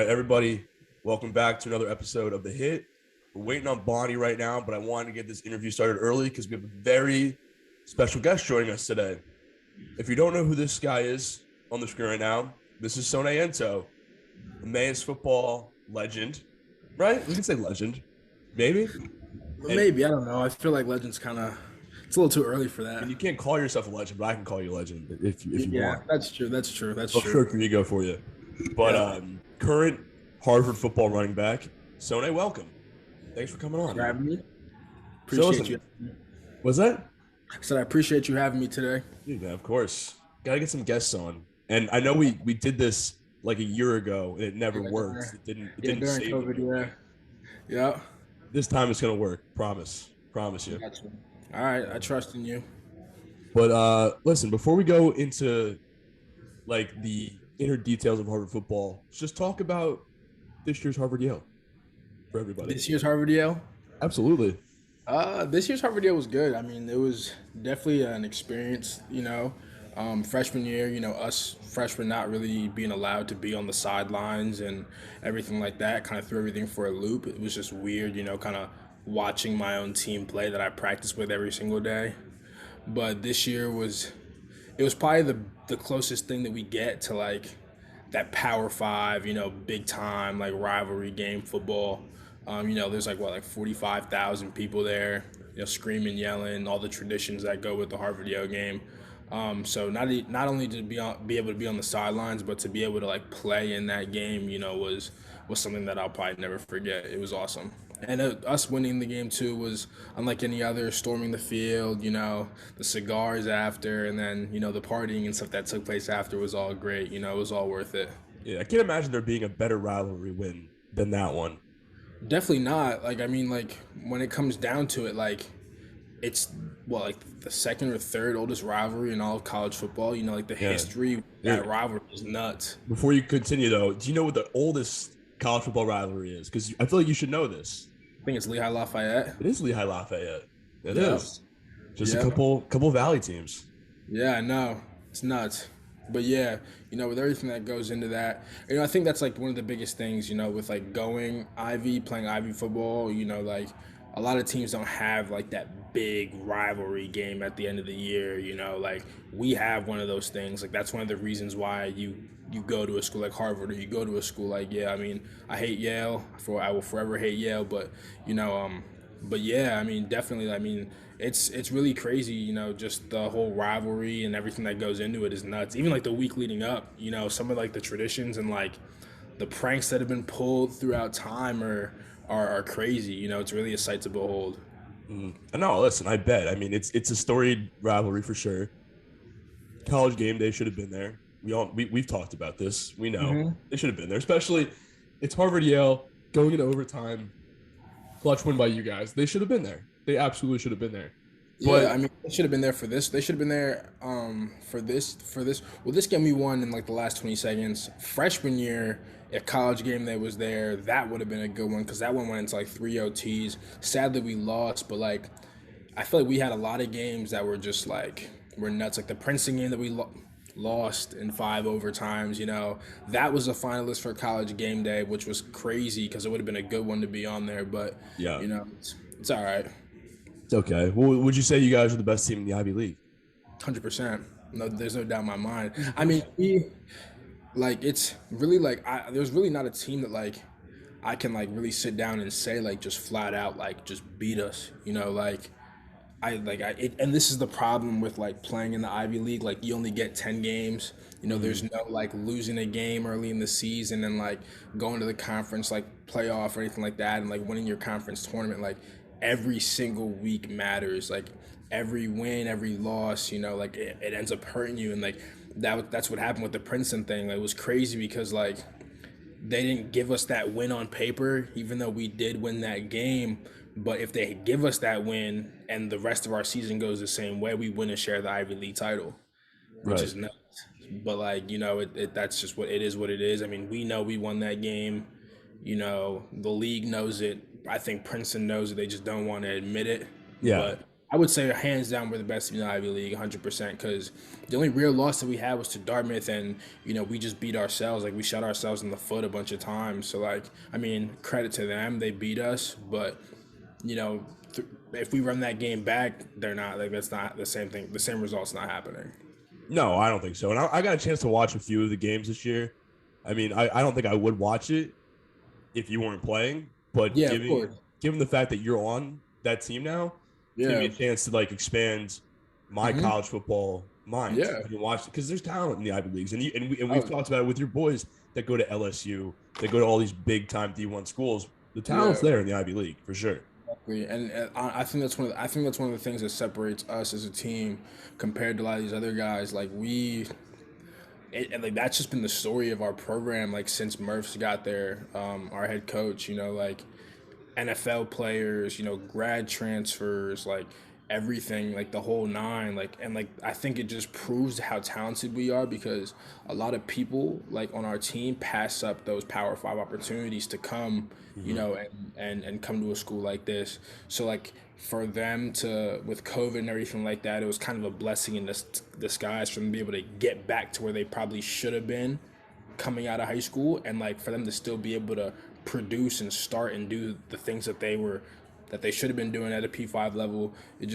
right, everybody, welcome back to another episode of The Hit. We're waiting on Bonnie right now, but I wanted to get this interview started early because we have a very special guest joining us today. If you don't know who this guy is on the screen right now, this is Sone Ntoh, a men's football legend, right? We can say legend, maybe. And Maybe, I don't know. I feel like Legends kind of it's a little too early for and that. you can't call yourself a legend, but I can call you a legend if you Yeah, want. that's true. That's true. That's I'll true. stroke your ego for you. But Yeah. current Harvard football running back, Sone, welcome. Thanks for coming Thanks on, for man. having me. So Appreciate you. listen, was that? I said I appreciate you having me today. Dude, man, of course. Gotta get some guests on. And I know we did this like a year ago and it never Yeah, worked. It didn't during save the COVID. movie. Yeah. Yeah. This time it's gonna work. Promise. Promise you. Gotcha. All right. I trust in you. But listen, before we go into like the inner details of Harvard football, let's just talk about this year's Harvard Yale for everybody. This year's Harvard Yale. Absolutely. This year's Harvard Yale was good. I mean, it was definitely an experience. Freshman year, us freshmen not really being allowed to be on the sidelines and everything like that kind of threw everything for a loop. It was just weird, kind of watching my own team play that I practice with every single day. But this year it was probably the closest thing that we get to like that Power Five, big time like rivalry game football. There's like 45,000 people there, screaming, yelling, all the traditions that go with the Harvard Yale game. So not only to be able to be on the sidelines, but to be able to like play in that game, was something that I'll probably never forget. It was awesome. And us winning the game too was unlike any other. Storming the field, the cigars after, and then the partying and stuff that took place after was all great. It was all worth it. Yeah, I can't imagine there being a better rivalry win than that one. Definitely not. Like I mean, like when it comes down to it, like it's like the second or third oldest rivalry in all of college football. Like the Yeah. history of Yeah. that rivalry is nuts. Before you continue though, do you know what the oldest college football rivalry is? Because I feel like you should know this. I think it's Lehigh Lafayette. It is Lehigh Lafayette. It Yeah. is. Just a Yeah. couple Valley teams. Yeah, I know. It's nuts. But yeah, with everything that goes into that, I think that's like one of the biggest things, with like going Ivy, playing Ivy football, like a lot of teams don't have like that big rivalry game at the end of the year, like we have one of those things. Like that's one of the reasons why you go to a school like Harvard or you go to a school like Yale. I mean, I hate Yale, I will forever hate Yale, but yeah, I mean, definitely. I mean, it's really crazy. Just the whole rivalry and everything that goes into it is nuts. Even like the week leading up, some of like the traditions and like the pranks that have been pulled throughout time are crazy. It's really a sight to behold. No, listen, I bet. I mean, it's a storied rivalry for sure. College game day should have been there. We've talked about this. We know they should have been there. Especially, it's Harvard Yale going into overtime. Clutch win by you guys. They should have been there. They absolutely should have been there. But Yeah, I mean, they should have been there for this. They should have been there for this. Well, this game we won in like the last 20 seconds. Freshman year, a college game that was there, that would have been a good one because that one went into like 3 OTs. Sadly, we lost, but like I feel like we had a lot of games that were just like were nuts. Like the Princeton game that we lost in 5 overtimes. That was a finalist for college game day, which was crazy because it would have been a good one to be on there. But yeah, it's all right. it's okay. Well, would you say you guys are the best team in the Ivy League? 100%. No, there's no doubt in my mind. I mean, it's really like there's really not a team that like I can like really sit down and say like just flat out like just beat us. And this is the problem with like playing in the Ivy League. Like you only get 10 games. There's no like losing a game early in the season and like going to the conference like playoff or anything like that and like winning your conference tournament. Like every single week matters. Like every win, every loss, like it ends up hurting you. And like that's what happened with the Princeton thing. Like, it was crazy because like they didn't give us that win on paper, even though we did win that game. But if they give us that win and the rest of our season goes the same way, we win and share the Ivy League title, which Right. is nuts. But like, that's just what it is. What it is. I mean, we know we won that game. The league knows it. I think Princeton knows it. They just don't want to admit it. Yeah. But I would say hands down we're the best in the Ivy League, 100%. Because the only real loss that we had was to Dartmouth, and we just beat ourselves. Like we shot ourselves in the foot a bunch of times. So like, I mean, credit to them, they beat us. But you know, if we run that game back, they're not like that's not the same thing. The same result's not happening. No, I don't think so. And I got a chance to watch a few of the games this year. I mean, I don't think I would watch it if you weren't playing, but Yeah, of giving course. given the fact that you're on that team now, it's giving Yeah. me a chance to like expand my Hmm. college football mind. Yeah. I can watch because there's talent in the Ivy leagues, and we've Oh, talked about it with your boys that go to LSU, that go to all these big time D1 schools. The talent's yeah. there in the Ivy League for sure. Exactly. And I think that's I think that's one of the things that separates us as a team compared to a lot of these other guys. Like and like that's just been the story of our program. Like since Murph's got there, our head coach. Like NFL players, grad transfers, like everything, like the whole nine, like and like I think it just proves how talented we are because a lot of people like on our team pass up those Power Five opportunities to come, Hmm. and come to a school like this. So like for them to with COVID and everything like that, it was kind of a blessing in this disguise for them to be able to get back to where they probably should have been coming out of high school and like for them to still be able to produce and start and do the things that they should have been doing at a P5 level. It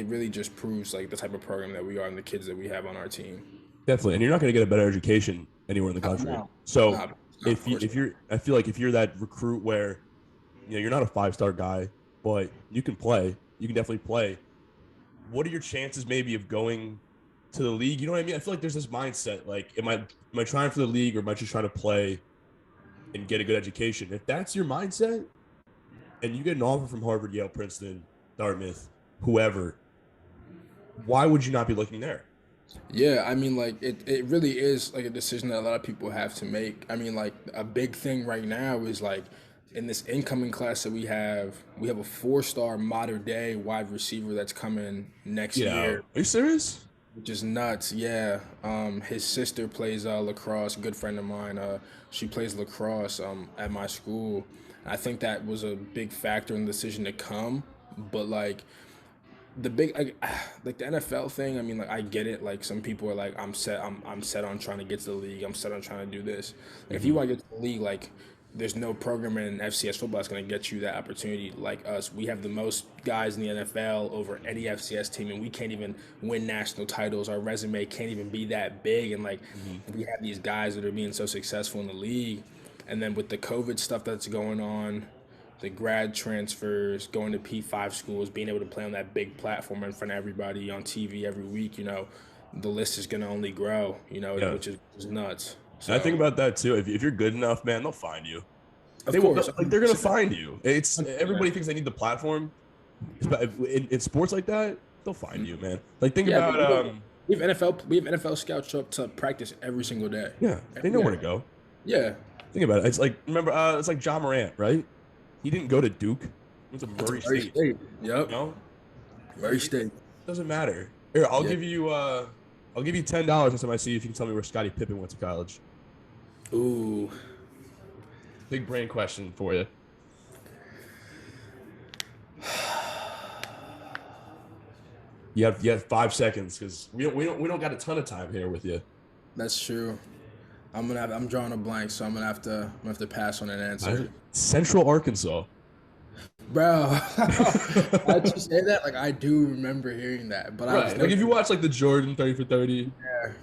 really just proves like the type of program that we are and the kids that we have on our team. Definitely, and you're not going to get a better education anywhere in the country. No, So no, no, of course if not. you're, I feel like if you're that recruit where you're not a 5 star guy, but you can play, you can definitely play. What are your chances maybe of going to the league? You know what I mean? I feel like there's this mindset like, am I trying for the league or am I just trying to play and get a good education? If that's your mindset and you get an offer from Harvard, Yale, Princeton, Dartmouth, whoever, why would you not be looking there? Yeah, I mean, like it really is like a decision that a lot of people have to make. I mean, like a big thing right now is like in this incoming class that we have a 4-star modern day wide receiver that's coming next Get out. year, Are you serious? which is nuts. Yeah. His sister plays lacrosse. Good friend of mine. She plays lacrosse at my school. I think that was a big factor in the decision to come. But like the big like the NFL thing, I mean like I get it. Like some people are like I'm set on trying to get to the league. I'm set on trying to do this. Like if you Hmm. want to get to the league, like there's no program in FCS football that's going to get you that opportunity like us. We have the most guys in the NFL over any FCS team and we can't even win national titles. Our resume can't even be that big and like Hmm. we have these guys that are being so successful in the league. And then with the COVID stuff that's going on, the grad transfers, going to P5 schools, being able to play on that big platform in front of everybody on TV every week, the list is going to only grow, Yeah. which is nuts. And I think So, about that too. If you're good enough, man, they'll find you. of They will. course, Like they're gonna 100%. find you. It's everybody 100%. thinks they need the platform. In sports like that, they'll find you, man. Like think Yeah, about we have NFL scouts show up to practice every single day. yeah, they Every know where day. to go. Yeah. Think about it. It's like remember, it's like John Morant, right? He didn't go to Duke. He went to It's a Murray Murray State. State. You Yep. know, Murray State. doesn't matter. Here, Yeah. I'll give you $10 next time I see you if you can tell me where Scottie Pippen went to college. Ooh. Big brain question for you. You have 5 seconds because we don't got a ton of time here with you. That's true. I'm drawing a blank, so I'm gonna have to pass on an answer. Central Arkansas. Bro, how'd you say that? Like I do remember hearing that, but I was Right. Like never. if you watch like the Jordan 30 for 30,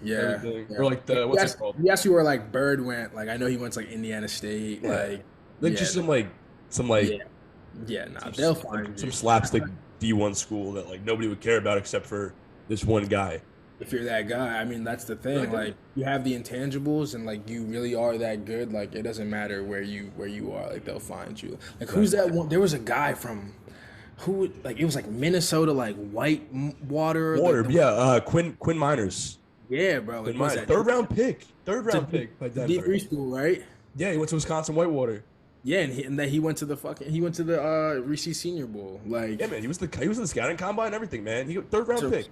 Yeah, everything. yeah. Or like the what's it called? You asked me where like Bird went. Like I know he went to like Indiana State. Yeah. Like Like yeah, just some yeah, yeah. Nah, some, they'll find some you slapstick D1 school that like nobody would care about except for this one guy. if you're that guy. I mean, that's the You're thing. that guy. Like you have the intangibles, and like you really are that good. Like it doesn't matter where you are. Like they'll find you. Like Right. who's that one? There was a guy from who like it was like Minnesota, like Water. Water, yeah, Quinn Miners. Yeah, bro. Like Quinn what's Miners. that? Third round pick. Third It's a round pick by D Denver. three school, right? Yeah, he went to Wisconsin Whitewater. Yeah, and then he went to the Reese Senior Bowl. Like Yeah, man, he was in the scouting combine and everything, man. Third round so, pick.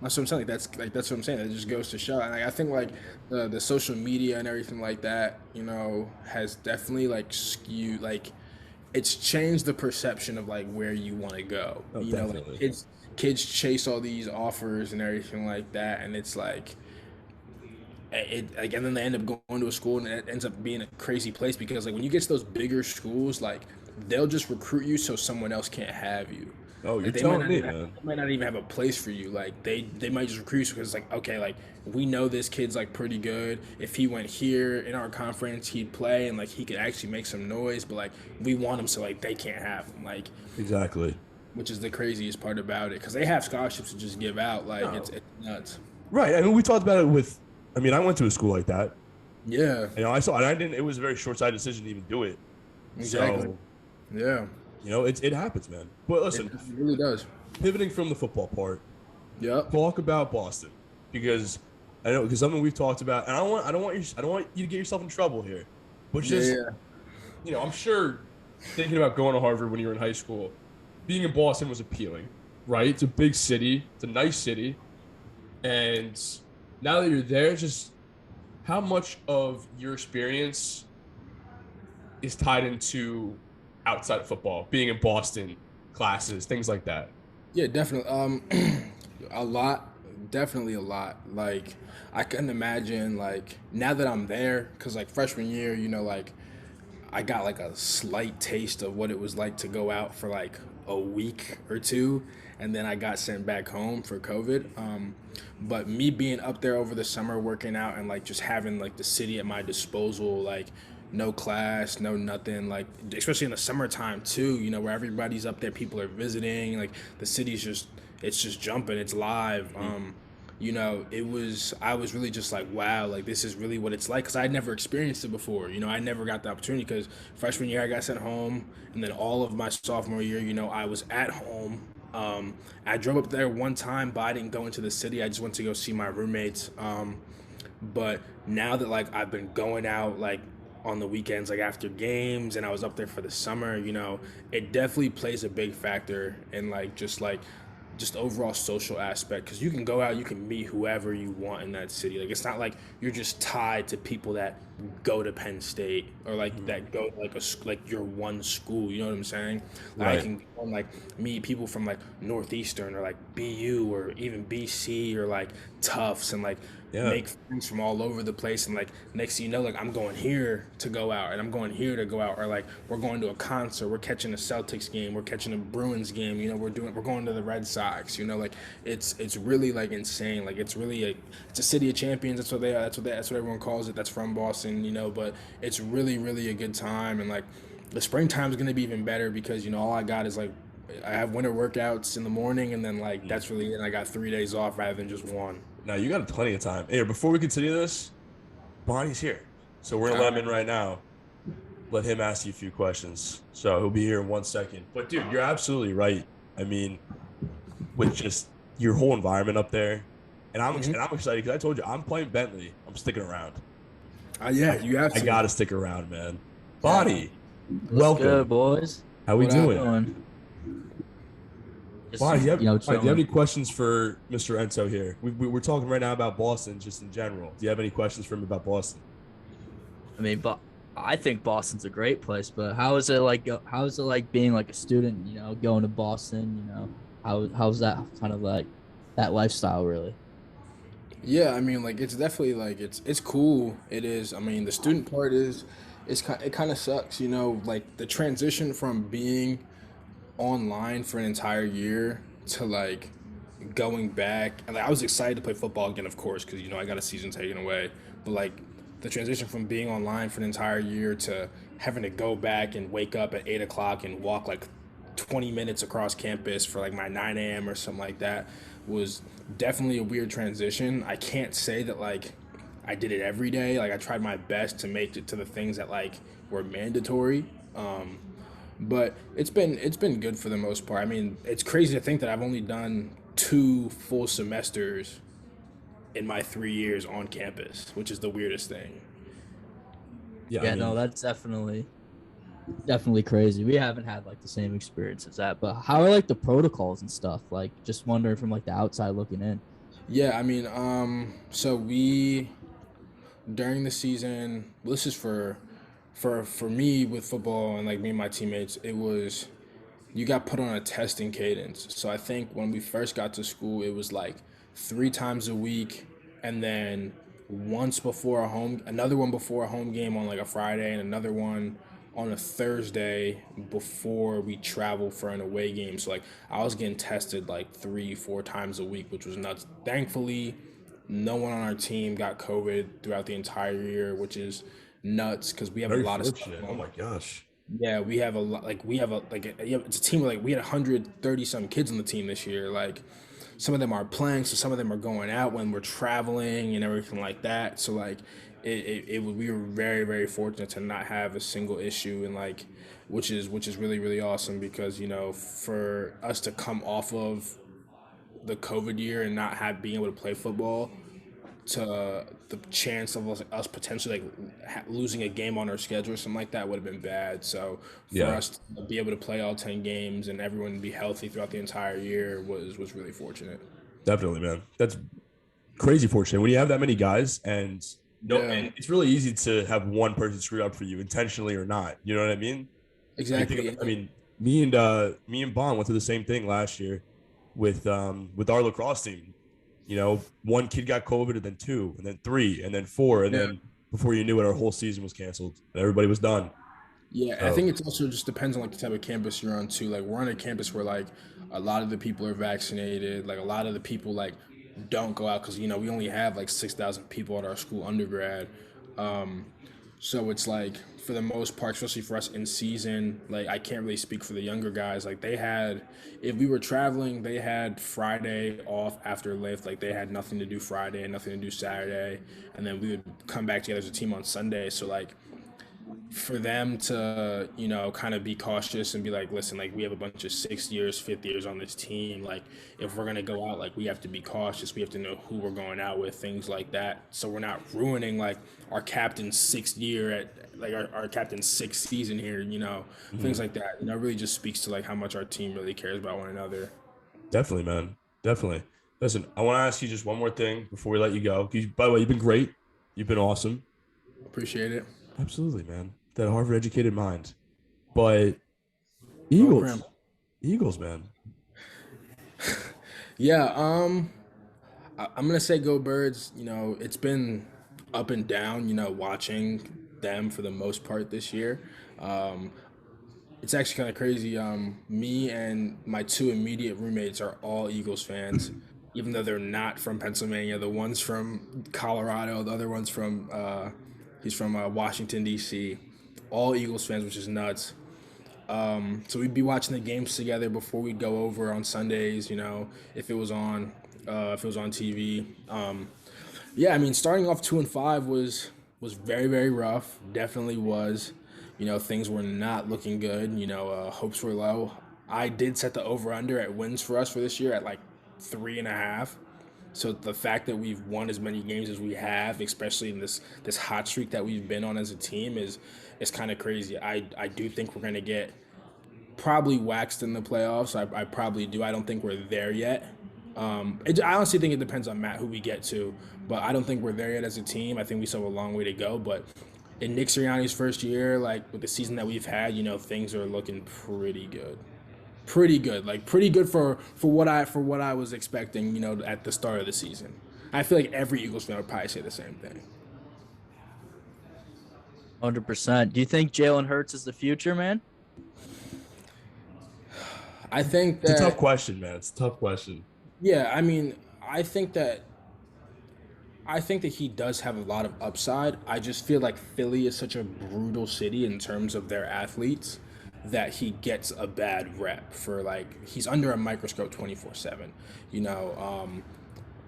that's what I'm saying. That's what I'm saying. It just goes to show. And like, I think like the social media and everything like that, has definitely like skewed like it's changed the perception of like where you want to go. Oh, Like definitely. kids chase all these offers and everything like that, and it's like, and then they end up going to a school and it ends up being a crazy place because like when you get to those bigger schools, like they'll just recruit you so someone else can't have you. Oh, you're Like telling me, man. they might not even have a place for you. Like they might just recruit you because like okay, like we know this kid's like pretty good. If he went here in our conference, he'd play and like he could actually make some noise. But like we want him so like they can't have him. Like Exactly. which is the craziest part about it because they have scholarships to just give out. Like No. it's nuts. Right. I mean, we talked about it with. I mean, I went to a school like that. Yeah, I saw, and I didn't. It was a very short-sighted decision to even do it. exactly. So, Yeah, it happens, man. But it listen, really does. pivoting from the football part, Yep. talk about Boston because I know because something we've talked about, and I don't want you to get yourself in trouble here, but just Yeah. I'm sure thinking about going to Harvard when you were in high school, being in Boston was appealing, right? It's a big city, it's a nice city, and now that you're there, just how much of your experience is tied into outside of football, being in Boston, classes, things like that. Yeah, definitely. A lot, definitely a lot. Like, I couldn't imagine like now that I'm there, cause like freshman year, like I got like a slight taste of what it was like to go out for like a week or two, and then I got sent back home for COVID. But me being up there over the summer working out and like just having like the city at my disposal, like no class, no nothing, like especially in the summertime too, where everybody's up there, people are visiting, like the city's just it's just jumping, it's live. I was really just like, wow, like this is really what it's like because I'd never experienced it before. I never got the opportunity because freshman year I got sent home, and then all of my sophomore year, I was at home. I drove up there one time, but I didn't go into the city. I just went to go see my roommates. But now that like I've been going out like on the weekends, like after games, and I was up there for the summer, it definitely plays a big factor in just overall social aspect because you can go out, you can meet whoever you want in that city. Like it's not like you're just tied to people that go to Penn State or like that go to, like your one school. You know what I'm saying? Like, I Right. can go and like meet people from like Northeastern or like BU or even BC or like Tufts and like Yeah. make friends from all over the place and like next thing you know like I'm going here to go out and I'm going here to go out or like we're going to a concert, we're catching a Celtics game, we're catching a Bruins game, we're going to the Red Sox, like it's really like insane, like it's a city of champions, that's what everyone calls it, that's from Boston, but it's really really a good time, and like the springtime is going to be even better because all I got is like I have winter workouts in the morning and then like Mm. that's really it. I got 3 days off rather than just one. Now you got plenty of time. Hey, before we continue this, Bonnie's here. So we're gonna let him in right now. Let him ask you a few questions. So he'll be here in 1 second. But dude, you're absolutely right. I mean, with just your whole environment up there. Mhm. And I'm excited because I told you I'm playing Bentley. I'm sticking around. Yeah, I you have I to. gotta stick around, man. Yeah. Bonnie, What's good, welcome. boys? How we What How's it happened? doing? going? Just Bonnie, do you have any chilling. questions for Mr. Ntoh here? We're talking right now about Boston, just in general. Do you have any questions for him about Boston? I mean, but I think Boston's a great place. But how is it like? How is it like being like a student? Going to Boston. How's that kind of like that lifestyle really? Yeah, I mean, like it's definitely like it's cool. It is. I mean, the student part is, it kind of sucks. Like the transition from being online for an entire year to like going back. And like, I was excited to play football again, of course, because I got a season taken away. But like the transition from being online for an entire year to having to go back and wake up at 8 o'clock and walk like 20 minutes across campus for like my 9 a.m. or something like that was definitely a weird transition. I can't say that like I did it every day. Like I tried my best to make it to the things that like were mandatory. But it's been good for the most part. I mean, it's crazy to think that I've only done 2 full semesters in my 3 years on campus, which is the weirdest thing. Yeah, I Yeah, no, mean, that's definitely crazy. We haven't had like the same experience as that. But how are like the protocols and stuff? Like, just wondering from like the outside looking in. Yeah, I mean, so we during the season, this is for me with football and like me and my teammates. It was you got put on a testing cadence. So I think when we first got to school, it was like 3 times a week, and then once before a home, another one before a home game on like a Friday, and another one on a Thursday before we travel for an away game. So like I was getting tested like 3, 4 times a week, which was nuts. Thankfully, no one on our team got COVID throughout the entire year, which is nuts because we have a Very lot of stuff fortunate. Oh going. my gosh. Yeah, we have a lot. Like we have a like yeah, it's a team where like we had 130 some kids on the team this year. Like some of them are playing, so some of them are going out when we're traveling and everything like that. So like we were very fortunate to not have a single issue, and like which is really awesome because for us to come off of the COVID year and not have being able to play football to the chance of us potentially like losing a game on our schedule or something like that would have been bad. So for Yeah, us to be able to play all 10 games and everyone be healthy throughout the entire year was really fortunate. definitely, man. That's crazy fortunate when you have that many guys, and no, Yeah, and it's really easy to have one person screw up for you intentionally or not. You know what I mean? I mean, think exactly. about, I mean, me and Bond went through the same thing last year with our lacrosse team. One kid got COVID, and then two, and then three, and then four, and Yeah. then before you knew it, our whole season was canceled, and everybody was done. Yeah, I So think it's also just depends on like the type of campus you're on too. Like we're on a campus where like a lot of the people are vaccinated. Like a lot of the people like don't go out because we only have like 6,000 people at our school undergrad. Um, so it's like for the most part, especially for us in season, like I can't really speak for the younger guys. Like they had, if we were traveling, they had Friday off after lift. Like they had nothing to do Friday and nothing to do Saturday, and then we would come back together as a team on Sunday. So like for them to kind of be cautious and be like, listen, like we have a bunch of 6 years 5 years on this team, like if we're going to go out, like we have to be cautious, we have to know who we're going out with, things like that, so we're not ruining like our captain's 6th year at like our captain's 6th season here, things mhm. like that. It really just speaks to like how much our team really cares about one another. Definitely, man. Definitely. Listen, I want to ask you just one more thing before we let you go. By the way, you've been great. You've been awesome. Appreciate it. Absolutely, man. That Harvard educated mind. But No cram. Eagles, Eagles, man. Yeah, I'm gonna say go birds. It's been up and down. Watching them for the most part this year. Um, it's actually kind of crazy. Me and my two immediate roommates are all Eagles fans, even though they're not from Pennsylvania. The one's from Colorado. The other one's from he's from Washington D.C. All Eagles fans, which is nuts. So we'd be watching the games together before we'd go over on Sundays. If it was on, if it was on TV. Yeah, I mean, starting off 2-5 was very rough. Definitely was. Things were not looking good. Hopes were low. I did set the over under at wins for us for this year at like 3.5. So the fact that we've won as many games as we have, especially in this hot streak that we've been on as a team, is kind of crazy. I do think we're gonna get probably waxed in the playoffs. I probably do. I don't think we're there yet. I honestly think it depends on Matt who we get to, but I don't think we're there yet as a team. I think we still have a long way to go. But in Nick Sirianni's first year, like with the season that we've had, things are looking pretty good. Pretty good, like pretty good for what I was expecting. At the start of the season, I feel like every Eagles fan would probably say the same thing. 100%. Do you think Jalen Hurts is the future, man? I think It's a tough that question, man. It's a tough question. yeah, I mean, I think that he does have a lot of upside. I just feel like Philly is such a brutal city in terms of their athletes that he gets a bad rep for like he's under a microscope 24/7. You know,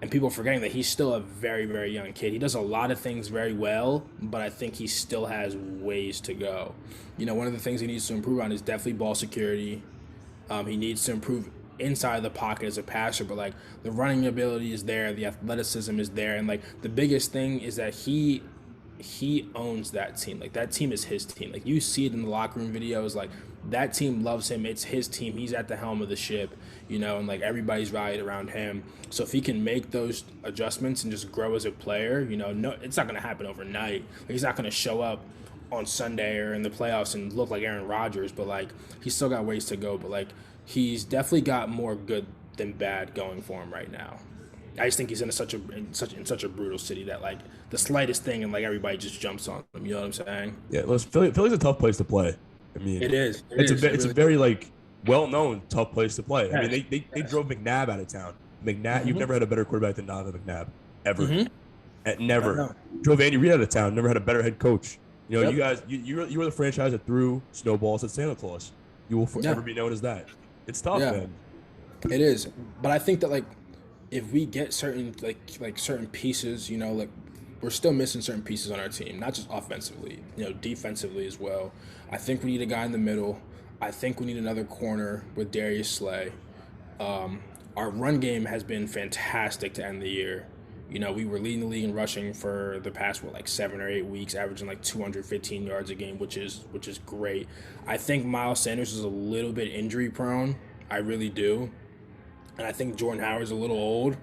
and people are forgetting that he's still a very young kid. He does a lot of things very well, but I think he still has ways to go. One of the things he needs to improve on is definitely ball security. He needs to improve inside the pocket as a passer, but like the running ability is there, the athleticism is there, and like the biggest thing is that he owns that team. Like that team is his team. Like you see it in the locker room videos. Like that team loves him. It's his team. He's at the helm of the ship, and like everybody's rallied around him. So if he can make those adjustments and just grow as a player, no, it's not gonna happen overnight. Like, he's not gonna show up on Sunday or in the playoffs and look like Aaron Rodgers, but like he's still got ways to go. But like he's definitely got more good than bad going for him right now. I just think he's in such a brutal city that like the slightest thing and like everybody just jumps on him. You know what I'm saying? Yeah, listen, Philly's a tough place to play. I mean, It is. It it's is. a it's a Really very like well-known tough place to play. I mean, yes. they Yes. drove McNabb out of town. McNabb, you've Mm-hmm. never had a better quarterback than Donovan McNabb ever. Mm-hmm. I Never know. drove Andy Reid out of town. Never had a better head coach. You know, you Yep. guys, you were the franchise that threw snowballs at Santa Claus. You will forever Yeah. be known as that. It's tough, Yeah. man. It is. But I think that like if we get certain like certain pieces, like we're still missing certain pieces on our team, not just offensively, defensively as well. I think we need a guy in the middle. I think we need another corner with Darius Slay. Our run game has been fantastic to end the year. We were leading the league in rushing for the past 7 or 8 weeks, averaging like 215 yards a game, which is great. I think Miles Sanders is a little bit injury prone. I really do, and I think Jordan Howard's a little old.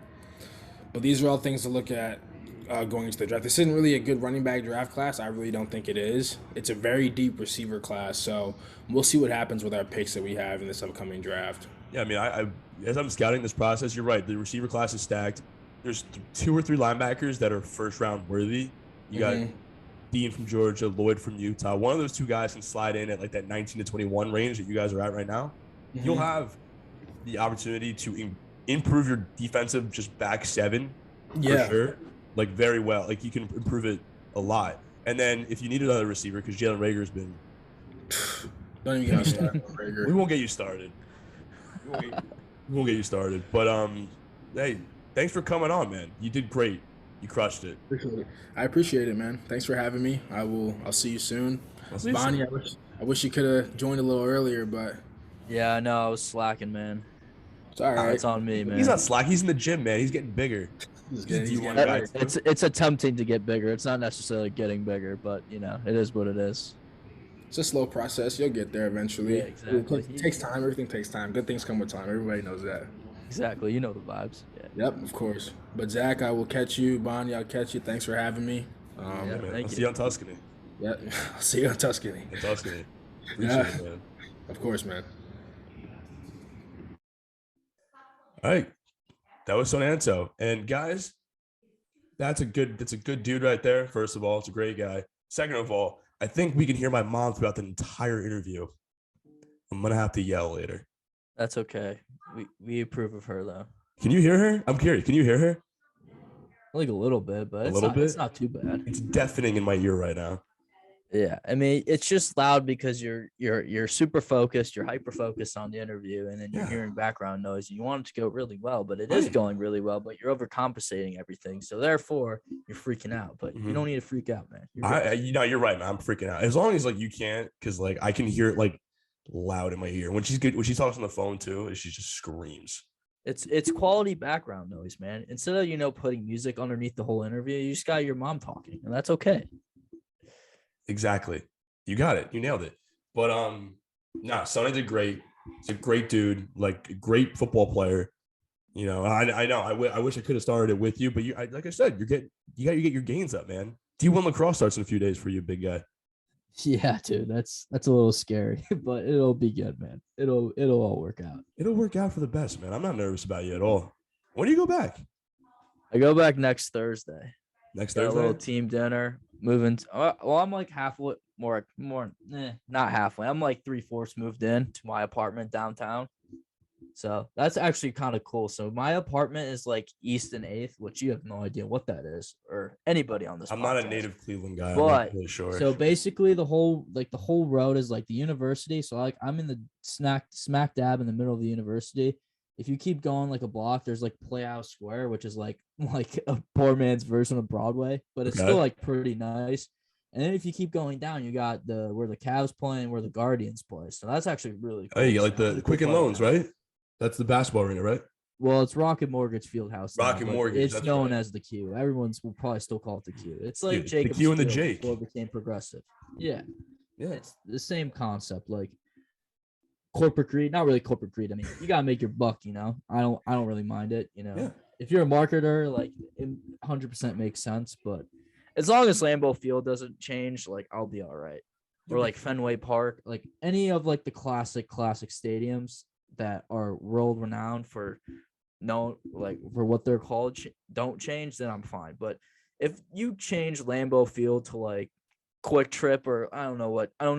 But these are all things to look at going into the draft. This isn't really a good running back draft class. I really don't think it is. It's a very deep receiver class, so we'll see what happens with our picks that we have in this upcoming draft. Yeah, I mean, I as I'm scouting this process, you're right. The receiver class is stacked. There's 2 or 3 linebackers that are first round worthy. You got Dean from Georgia, Lloyd from Utah. One of those 2 guys can slide in at like that 19 to 21 range that you guys are at right now. You'll have the opportunity to improve your defensive just back 7 for sure. Like very well. Like you can improve it a lot. And then if you need another receiver, because Jalen Rager's been Don't even get me started on Rager. we won't get you started. We won't get you started. But hey, thanks for coming on, man. You did great. You crushed it. I appreciate it, man. Thanks for having me. I'll see you soon. I'll see you Bonnie, soon. I wish you could have joined a little earlier, but Yeah, I know. I was slacking, man. it's all right. It's on me, man. He's not slack. He's in the gym, man. He's getting bigger. He's He's a getting D1 better. guy. It's attempting to get bigger. It's not necessarily getting bigger, but it is what it is. It's a slow process. You'll get there eventually. Yeah, exactly. It takes time. Everything takes time. Good things come with time. Everybody knows that. Exactly. You know the vibes. Yeah. Yep, of course. But Zach, I will catch you. Bonnie, I'll catch you. Thanks for having me. Yeah. Yeah, man. Thank I'll you. see you on Tuscany. Yeah, I'll see you on Tuscany. On Tuscany. Appreciate Yeah. it, man. Of course, man. All right. That was Sone Ntoh. And guys, that's a good dude right there. First of all, it's a great guy. Second of all, I think we can hear my mom throughout the entire interview. I'm gonna have to yell later. That's okay. We approve of her though. Can you hear her? I'm curious. Can you hear her? Like a little bit, but little bit? It's not too bad. It's deafening in my ear right now. Yeah, I mean, it's just loud because you're super focused, you're hyper focused on the interview, and then you're Yeah. hearing background noise. You want it to go really well, but it is Right. going really well, but you're overcompensating everything. So therefore, you're freaking out. But Mhm. you don't need to freak out, man. You're good. You're right, man. I'm freaking out. As long as like you can't, because like I can hear it like loud in my ear when she's good. When she talks on the phone too, she just screams. It's quality background noise, man. Instead of putting music underneath the whole interview, you just got your mom talking, and that's okay. Exactly. You got it. You nailed it. But nah, Sonny did great. He's a great dude, like a great football player. I know. I wish I could have started it with you, but like I said, you get your gains up, man. D1 lacrosse starts in a few days for you, big guy. Yeah, dude, that's a little scary, but it'll be good, man. It'll all work out. It'll work out for the best, man. I'm not nervous about you at all. When do you go back? I go back next Thursday. Next Got a Thursday? little team dinner. Moving. I'm like halfway, not halfway. I'm like 3/4 moved in to my apartment downtown. So that's actually kind of cool. So my apartment is like East and 8th, which you have no idea what that is, or anybody on this. I'm not a podcast. native Cleveland guy. I'm But not really sure. so basically the whole road is like the university. So like I'm in the smack dab in the middle of the university. If you keep going like a block, there's like Playhouse Square, which is like a poor man's version of Broadway, but it's still like pretty nice. And then if you keep going down, you got where the Cavs play and where the Guardians play. So that's actually really cool. Oh, you got like So the Quicken Loans, right? That's the basketball arena, right? Well, it's Rocket Mortgage Fieldhouse. now, Rocket but Mortgage, It's that's known right. as the Q. Everyone's will probably still call it the Q. It's like The Jacob's Q and the Field Jake. before it became progressive. Yeah, Yeah. it's the same concept. Like corporate greed, not really corporate greed. I mean, you gotta make your buck. I don't really mind it. Yeah. If you're a marketer, like it 100% makes sense. But as long as Lambeau Field doesn't change, like I'll be all right. Or like Fenway Park, like any of like the classic stadiums that are world renowned for like for what they're called don't change, then I'm fine. But if you change Lambeau Field to like Quick Trip, or I don't know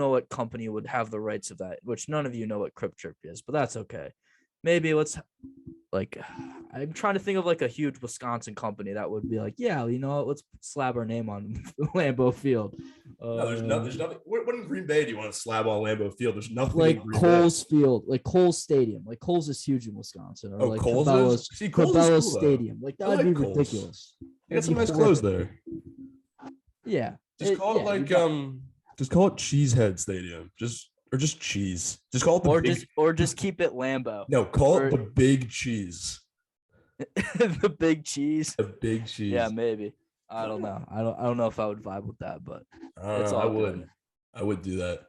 what company would have the rights of that, which none of you know what Quick Trip is, but that's okay. Maybe let's like, I'm trying to think of like a huge Wisconsin company that would be like, yeah, you know what, let's slap our name on Lambeau Field. No, there's nothing. What in Green Bay do you want to slab on Lambeau Field? There's nothing like in Green Coles Bay. Field, like Coles Stadium. Like Coles is huge in Wisconsin, or like Coles Cabela's, is? See, Coles is Cabela's cool, Stadium. Like that would like be Coles. ridiculous. They got some nice clothes there. Yeah. Just call it like just call it Cheesehead Stadium. Just cheese. Just call it just keep it Lambeau. No, call it the Big Cheese. The Big Cheese. The Big Cheese. Yeah, maybe. I don't know. I don't know if I would vibe with that, but it's all good. I would do that.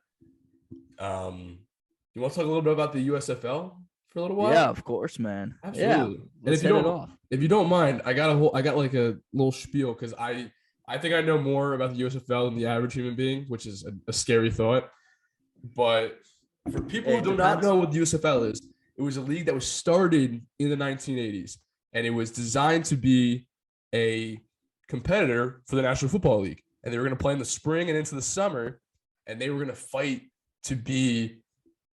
You want to talk a little bit about the USFL for a little while? Yeah, of course, man. Absolutely. Yeah, and if you don't mind, I got like a little spiel because I think I know more about the USFL than the average human being, which is a scary thought. But for people who do not know what the USFL is, it was a league that was started in the 1980s, and it was designed to be a competitor for the National Football League. And they were going to play in the spring and into the summer, and they were going to fight to be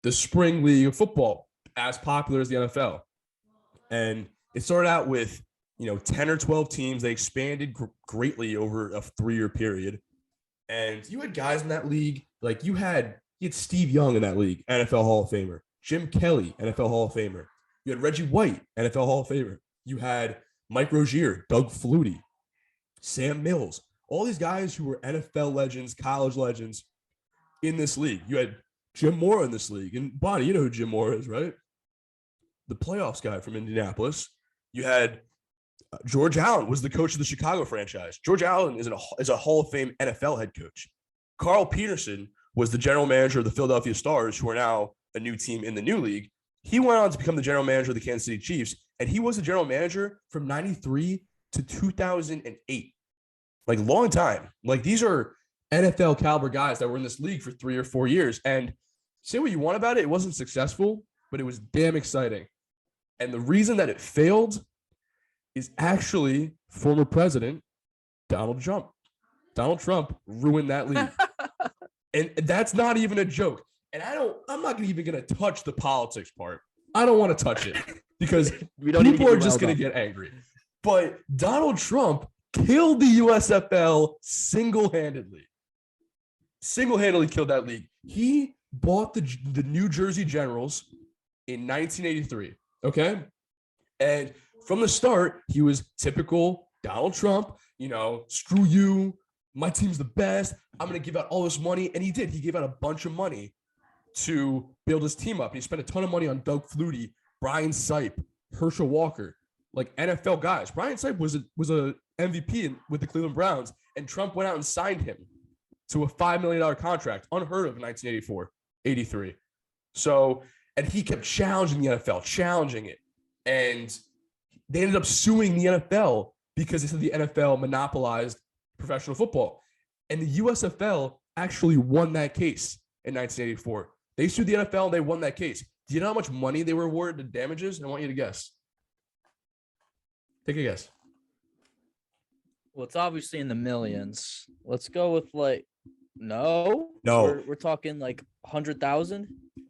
the spring league of football, as popular as the NFL. And it started out with 10 or 12 teams. They expanded greatly over a 3-year period. And you had guys in that league, like you had Steve Young in that league, NFL Hall of Famer. Jim Kelly, NFL Hall of Famer. You had Reggie White, NFL Hall of Famer. You had Mike Rozier, Doug Flutie, Sam Mills, all these guys who were NFL legends, college legends in this league. You had Jim Mora in this league. And Bonnie, you know who Jim Mora is, right? The playoffs guy from Indianapolis. You had George Allen was the coach of the Chicago franchise. George Allen is a Hall of Fame NFL head coach. Carl Peterson was the general manager of the Philadelphia Stars, who are now a new team in the new league. He went on to become the general manager of the Kansas City Chiefs, and he was the general manager from 93 to 2008. Like, long time. Like, these are NFL caliber guys that were in this league for 3 or 4 years. And say what you want about it, it wasn't successful, but it was damn exciting. And the reason that it failed is actually former president Donald Trump. Donald Trump ruined that league. And that's not even a joke. And I'm not even going to touch the politics part. I don't want to touch it because people are just going to get angry. But Donald Trump killed the USFL single-handedly. Single-handedly killed that league. He bought the New Jersey Generals in 1983, okay? And from the start, he was typical Donald Trump, screw you, my team's the best, I'm going to give out all this money. And he did. He gave out a bunch of money to build his team up. And he spent a ton of money on Doug Flutie, Brian Sipe, Herschel Walker, like NFL guys. Brian Sipe was a MVP with the Cleveland Browns, and Trump went out and signed him to a $5 million contract, unheard of in 1984, 83. So, and he kept challenging the NFL, challenging it. And they ended up suing the NFL because they said the NFL monopolized professional football. And the USFL actually won that case in 1984. They sued the NFL and they won that case. Do you know how much money they were awarded in damages? I want you to guess. Take a guess. Well, it's obviously in the millions. Let's go with no. We're talking like 100,000.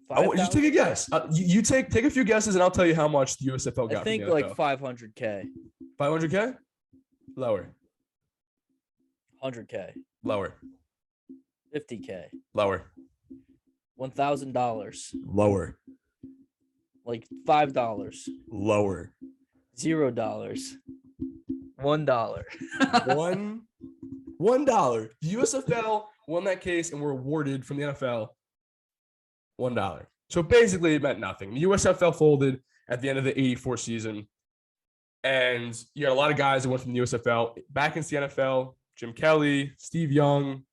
I want you to take a guess. You take a few guesses, and I'll tell you how much the USFL got. I think like 500K. 500K? Lower. 100K. Lower. 50K. Lower. $1,000. Lower. Like $5. Lower. $0. $1. $1. The USFL won that case and were awarded from the NFL $1. So basically it meant nothing. The USFL folded at the end of the 84 season. And you had a lot of guys that went from the USFL back into the NFL. Jim Kelly, Steve Young,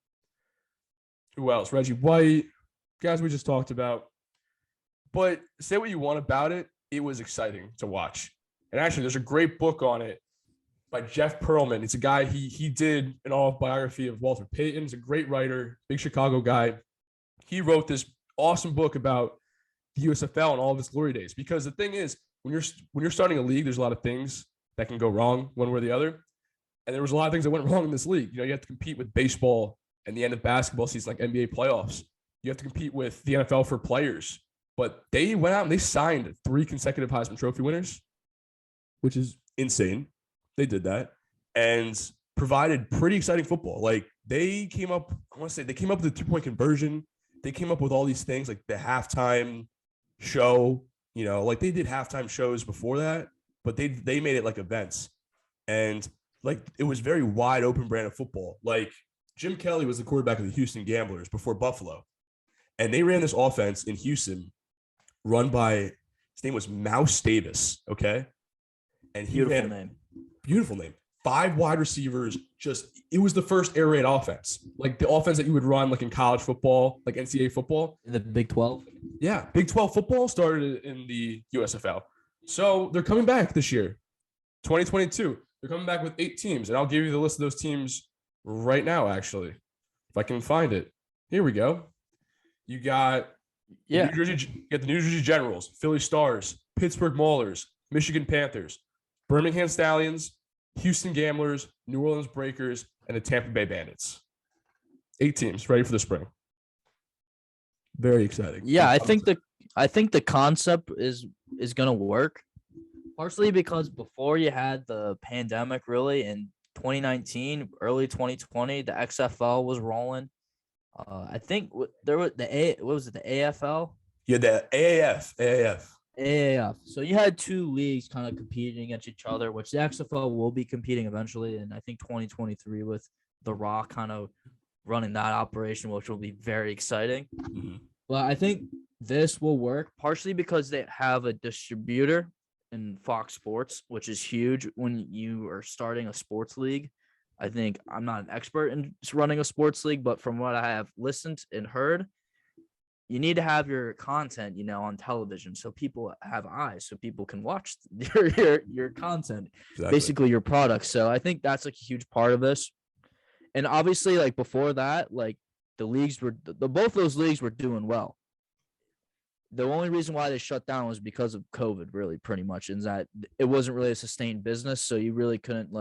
who else? Reggie White, guys we just talked about. But say what you want about it, it was exciting to watch. And actually, there's a great book on it by Jeff Pearlman. It's a guy, he did an autobiography of Walter Payton. He's a great writer, big Chicago guy. He wrote this awesome book about the USFL and all of its glory days. Because the thing is, when you're starting a league, there's a lot of things that can go wrong one way or the other. And there was a lot of things that went wrong in this league. You have to compete with baseball and the end of basketball season, like NBA playoffs. You have to compete with the NFL for players. But they went out and they signed 3 consecutive Heisman Trophy winners, which is insane. They did that and provided pretty exciting football. Like they came up with the 3-point conversion. They came up with all these things like the halftime show, like they did halftime shows before that, but they made it like events. And like it was very wide open brand of football. Like Jim Kelly was the quarterback of the Houston Gamblers before Buffalo. And they ran this offense in Houston run by, his name was Mouse Davis, okay? And he beautiful name. 5 wide receivers, it was the first air raid offense. Like the offense that you would run like in college football, like NCAA football. In the Big 12? Yeah, Big 12 football started in the USFL. So they're coming back this year, 2022. They're coming back with 8 teams, and I'll give you the list of those teams right now, actually, if I can find it. Here we go. You got the New Jersey Generals, Philly Stars, Pittsburgh Maulers, Michigan Panthers, Birmingham Stallions, Houston Gamblers, New Orleans Breakers, and the Tampa Bay Bandits. 8 teams ready for the spring. Very exciting. Yeah, I think the concept is gonna work. Partially because before you had the pandemic, really in 2019, early 2020, the XFL was rolling. I think there was the AFL? Yeah, the AAF. AAF. So you had 2 leagues kind of competing against each other, which the XFL will be competing eventually. And I think 2023 with The Rock kind of running that operation, which will be very exciting. Mm-hmm. But I think this will work partially because they have a distributor in Fox Sports, which is huge when you are starting a sports league. I think I'm not an expert in running a sports league, but from what I have listened and heard, you need to have your content, on television so people have eyes, so people can watch your content, exactly. Basically your product. So I think that's like a huge part of this. And obviously, like before that, like the leagues both those leagues were doing well. The only reason why they shut down was because of COVID, really, pretty much, is that it wasn't really a sustained business. So you really couldn't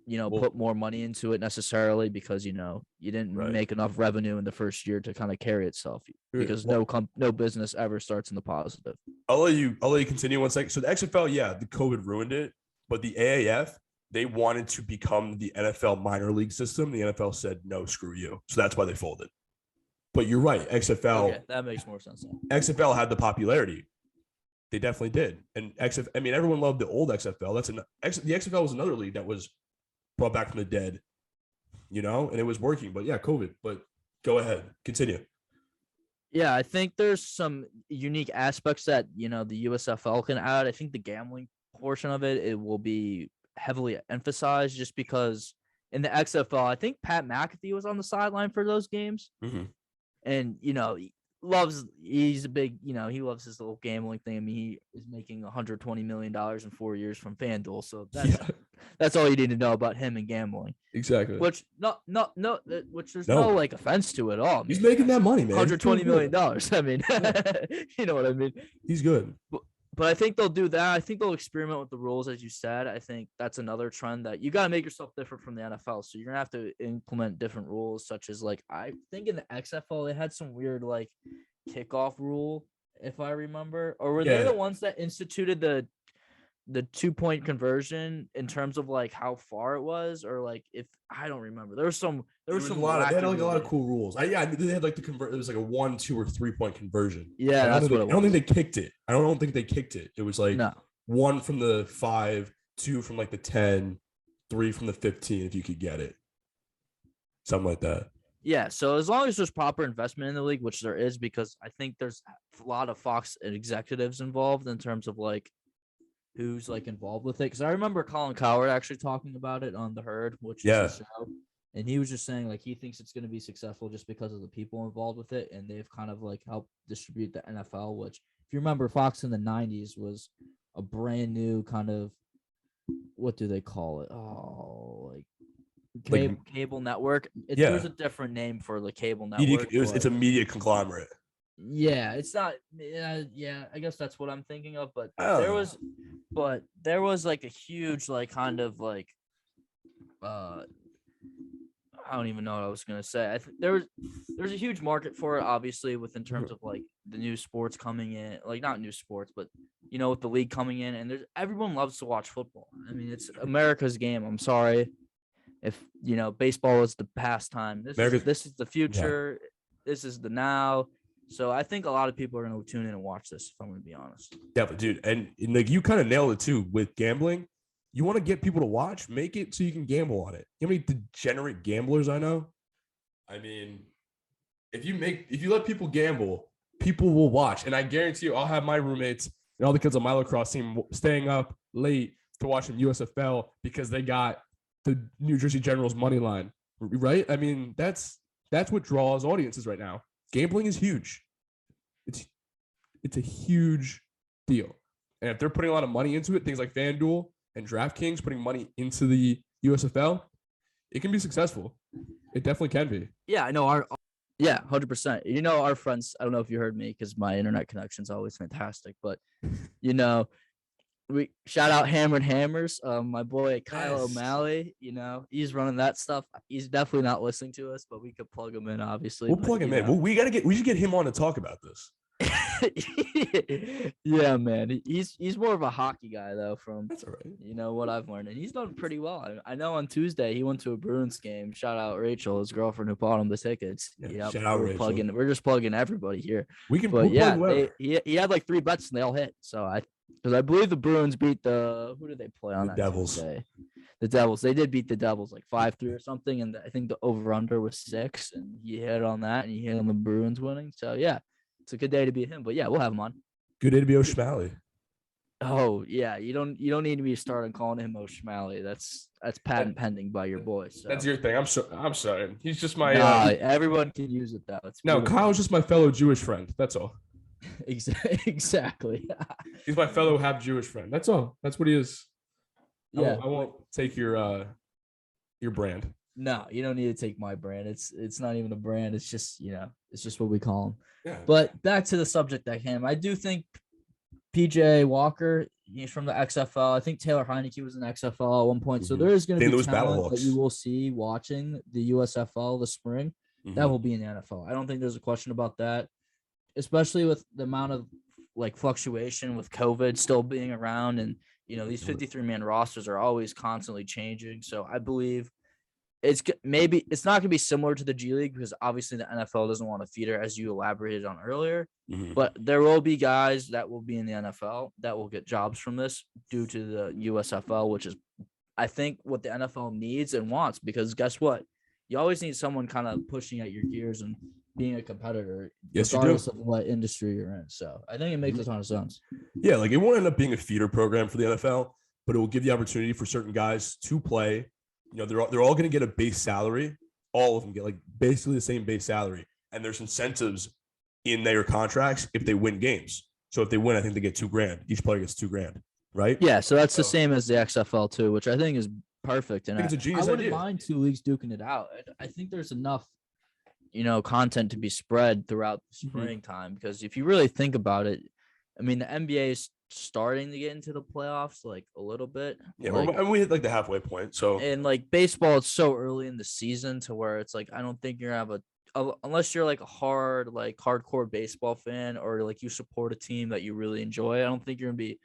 put more money into it necessarily because, you didn't make enough revenue in the first year to kind of carry itself because no business ever starts in the positive. I'll let you continue one second. So the XFL, yeah, the COVID ruined it, but the AAF, they wanted to become the NFL minor league system. The NFL said, no, screw you. So that's why they folded. But you're right. XFL. Okay, that makes more sense. XFL had the popularity. They definitely did. And everyone loved the old XFL. The XFL was another league that was brought back from the dead, and it was working. But yeah, COVID. But go ahead. Continue. Yeah, I think there's some unique aspects that, the USFL can add. I think the gambling portion of it will be heavily emphasized just because in the XFL, I think Pat McAfee was on the sideline for those games. Mm-hmm. And, he's a big, he loves his little gambling thing. I mean, he is making $120 million in 4 years from FanDuel. So that's all you need to know about him and gambling. Exactly. Which there's no like offense to it at all. I mean, he's making that money, man. $120 million. I mean, you know what I mean? He's good. But I think they'll do that. I think they'll experiment with the rules, as you said. I think that's another trend that you got to make yourself different from the NFL. So you're going to have to implement different rules, such as like, I think in the XFL, they had some weird like kickoff rule, if I remember. Or were they the ones that instituted the 2-point conversion in terms of like how far it was, or like if I don't remember. There was a lot of cool rules. They had like the convert. It was like a 1, 2, or 3-point conversion. Yeah, that's what it was. I don't think they kicked it. I don't think they kicked it. It was like 1 from the 5, 2 from like the 10, 3 from the 15 if you could get it, something like that. Yeah, so as long as there's proper investment in the league, which there is, because I think there's a lot of Fox executives involved in terms of like who's like involved with it. Because I remember Colin Cowherd actually talking about it on The Herd, which is a show, and he was just saying like he thinks it's going to be successful just because of the people involved with it, and they've kind of like helped distribute the NFL. Which, if you remember, Fox in the '90s was a brand new kind of what do they call it? Oh, like cable network. There's a Yeah, different name for the cable media. network, It's but a media conglomerate. yeah, it's not. Yeah, I guess that's what I'm thinking of. But I don't know. there was like a huge like kind of like uh I don't even know what I was gonna say. I think there's a huge market for it, obviously, with in terms of like the new sports coming in, like not new sports, but with the league coming in, and there's everyone loves to watch football. I mean, it's America's game. I'm sorry if baseball is the pastime. America's This is the yeah. future. This is the now. So I think a lot of people are gonna tune in and watch this. If I'm gonna be honest. Yeah, but dude, and like you kind of nailed it too with gambling. You want to get people to watch, make it so you can gamble on it. You know how many degenerate gamblers I know? I mean, if you let people gamble, people will watch. And I guarantee you, I'll have my roommates and all the kids on my lacrosse team staying up late to watch some USFL because they got the New Jersey Generals money line, right? I mean, that's what draws audiences right now. Gambling is huge. It's it's a huge deal. And if they're putting a lot of money into it, things like FanDuel and DraftKings putting money into the USFL, it can be successful. It definitely can be. Yeah, I know yeah, 100%. Our friends, I don't know if you heard me because my internet connection is always fantastic, but you know, we shout out Hammered Hammers. My boy Kyle Yes. O'Malley, he's running that stuff. He's definitely not listening to us, but we could plug him in, obviously. We'll plug him in. Well, we should get him on to talk about this. Yeah, man. He's more of a hockey guy though, from That's all right. What I've learned, and he's done pretty well. I know on Tuesday he went to a Bruins game. Shout out Rachel, his girlfriend who bought him the tickets. Yeah, shout out Rachel. We're just plugging everybody here. But yeah, he had like 3 bets and they all hit. So because I believe the Bruins beat who did they play on the that Devils? Tuesday? The Devils. They did beat the Devils like 5-3 or something, and I think the over under was 6, and he hit on that, and he hit on the Bruins winning. So yeah, it's a good day to beat him. But yeah, we'll have him on. Good day to be O'Schmalley. Oh yeah, you don't need to be starting calling him O'Schmalley. That's patent pending by your boy. So. That's your thing. I'm sorry. He's just my. Everyone can use it though. No, Kyle's just my fellow Jewish friend. That's all. Exactly. He's my fellow half Jewish friend. That's all. That's what he is. Yeah. I won't take your brand. No, you don't need to take my brand. It's not even a brand. It's just it's just what we call him. Yeah. But back to the subject at hand. I do think PJ Walker, he's from the XFL. I think Taylor Heineke was in XFL at one point. So there is going to be talent that you will see watching the USFL this spring. That will be in the NFL. I don't think there's a question about that, especially with the amount of like fluctuation with COVID still being around. And, these 53-man rosters are always constantly changing. So I believe it's not going to be similar to the G League because obviously the NFL doesn't want to feeder, as you elaborated on earlier. But there will be guys that will be in the NFL that will get jobs from this due to the USFL, which is, I think, what the NFL needs and wants. Because guess what? You always need someone kind of pushing at your gears and being a competitor, regardless of what industry you're in. So I think it makes a ton of sense. Yeah, like it won't end up being a feeder program for the NFL, but it will give the opportunity for certain guys to play. They're all going to get a base salary. All of them get like basically the same base salary, and there's incentives in their contracts if they win games. So if they win, I think they get $2,000. Each player gets $2,000, right? Yeah, so that's the same as the XFL too, which I think is perfect. And it's a genius I wouldn't idea. mind 2 leagues duking it out. I think there's enough, content to be spread throughout the springtime because if you really think about it, I mean, the NBA is starting to get into the playoffs like a little bit. Yeah, we hit like the halfway point. So and like baseball, it's so early in the season to where it's like I don't think you're gonna have unless you're like a hardcore baseball fan or like you support a team that you really enjoy. I don't think you're gonna be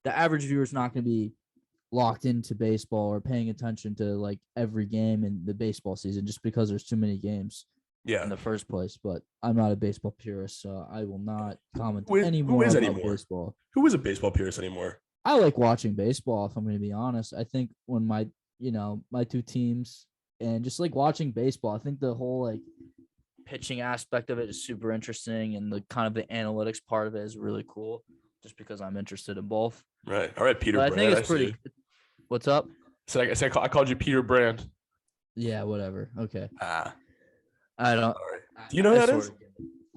the average viewer is not gonna be locked into baseball or paying attention to like every game in the baseball season just because there's too many games. In the first place, but I'm not a baseball purist, so I will not comment anymore about baseball. Who is a baseball purist anymore? I like watching baseball, if I'm going to be honest. I think when my 2 teams and just like watching baseball, I think the whole like pitching aspect of it is super interesting, and the kind of the analytics part of it is really cool. Just because I'm interested in both. Right. All right, Peter. But I think it's pretty. What's up? So I called you Peter Brand. Yeah. Whatever. Okay. I don't. Right. Do you know who that is?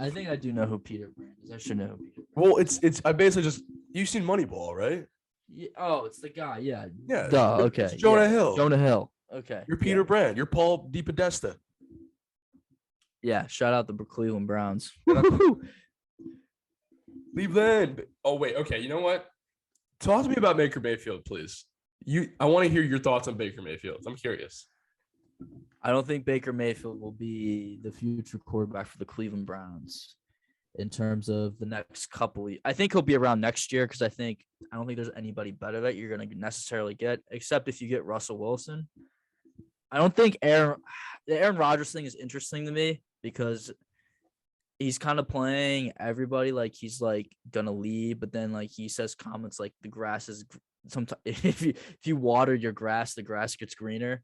I think I do know who Peter Brand is. I should know who Peter Brand is. Well, it's I basically just you've seen Moneyball, right? Yeah, oh, it's the guy. Yeah. Yeah, Duh. Okay. it's Jonah yeah. Hill. Jonah Hill. Okay. You're Peter Brand. You're Paul DePodesta. Yeah. Shout out the Cleveland Browns. Cleveland. Oh wait, okay. You know what? Talk to me about Baker Mayfield, please. I want to hear your thoughts on Baker Mayfield. I'm curious. I don't think Baker Mayfield will be the future quarterback for the Cleveland Browns in terms of the next couple. I think he'll be around next year because I don't think there's anybody better that you're going to necessarily get, except if you get Russell Wilson. I don't think the Aaron Rodgers thing is interesting to me because he's kind of playing everybody like he's like gonna leave, but then like he says comments like the grass is sometimes if you water your grass, the grass gets greener,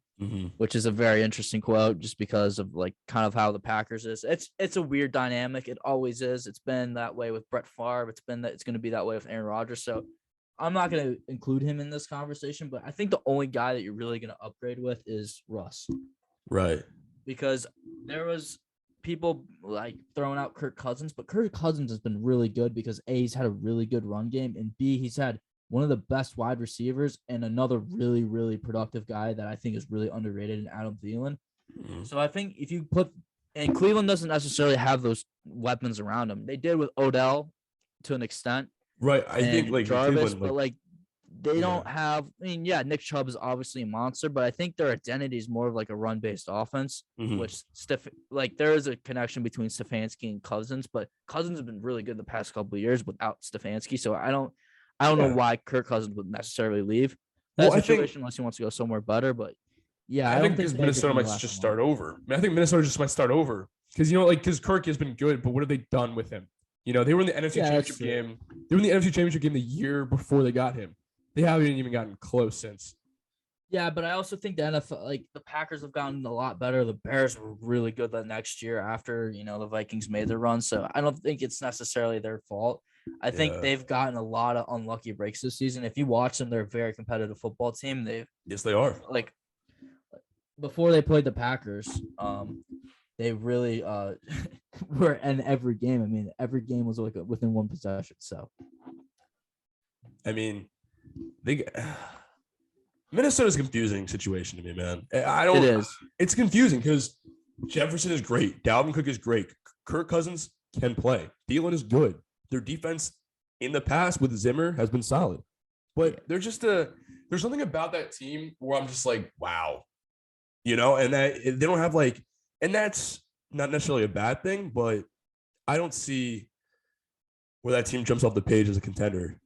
which is a very interesting quote just because of like kind of how the Packers is. It's a weird dynamic. It always is. It's been that way with Brett Favre. It's going to be that way with Aaron Rodgers. So I'm not going to include him in this conversation, but I think the only guy that you're really going to upgrade with is Russ. Right. Because there was people like throwing out Kirk Cousins, but Kirk Cousins has been really good because A, he's had a really good run game, and B, he's had one of the best wide receivers and another really, really productive guy that I think is really underrated in Adam Thielen. So I think if you and Cleveland doesn't necessarily have those weapons around him. They did with Odell to an extent. Right. I think like Jarvis, but like they don't have. I mean, yeah, Nick Chubb is obviously a monster, but I think their identity is more of like a run-based offense. Which there is a connection between Stefanski and Cousins, but Cousins has been really good the past couple of years without Stefanski. So I don't know why Kirk Cousins would necessarily leave that situation unless he wants to go somewhere better. But yeah, I think because Minnesota might just start over. I think Minnesota just might start over because because Kirk has been good, but what have they done with him? They were in the NFC Championship game. They were in the NFC Championship game the year before they got him. They haven't even gotten close since. Yeah, but I also think the NFL, like the Packers have gotten a lot better. The Bears were really good the next year after, the Vikings made their run. So I don't think it's necessarily their fault. I think they've gotten a lot of unlucky breaks this season. If you watch them, they're a very competitive football team. Yes, they are. Like before they played the Packers, they really were in every game. I mean, every game was like within one possession. So, I mean, Minnesota's a confusing situation to me, man. It is. It's confusing because Jefferson is great. Dalvin Cook is great. Kirk Cousins can play. Thielen is good. Their defense in the past with Zimmer has been solid. But there's something about that team where I'm just like, wow. And that they don't have and that's not necessarily a bad thing, but I don't see where that team jumps off the page as a contender.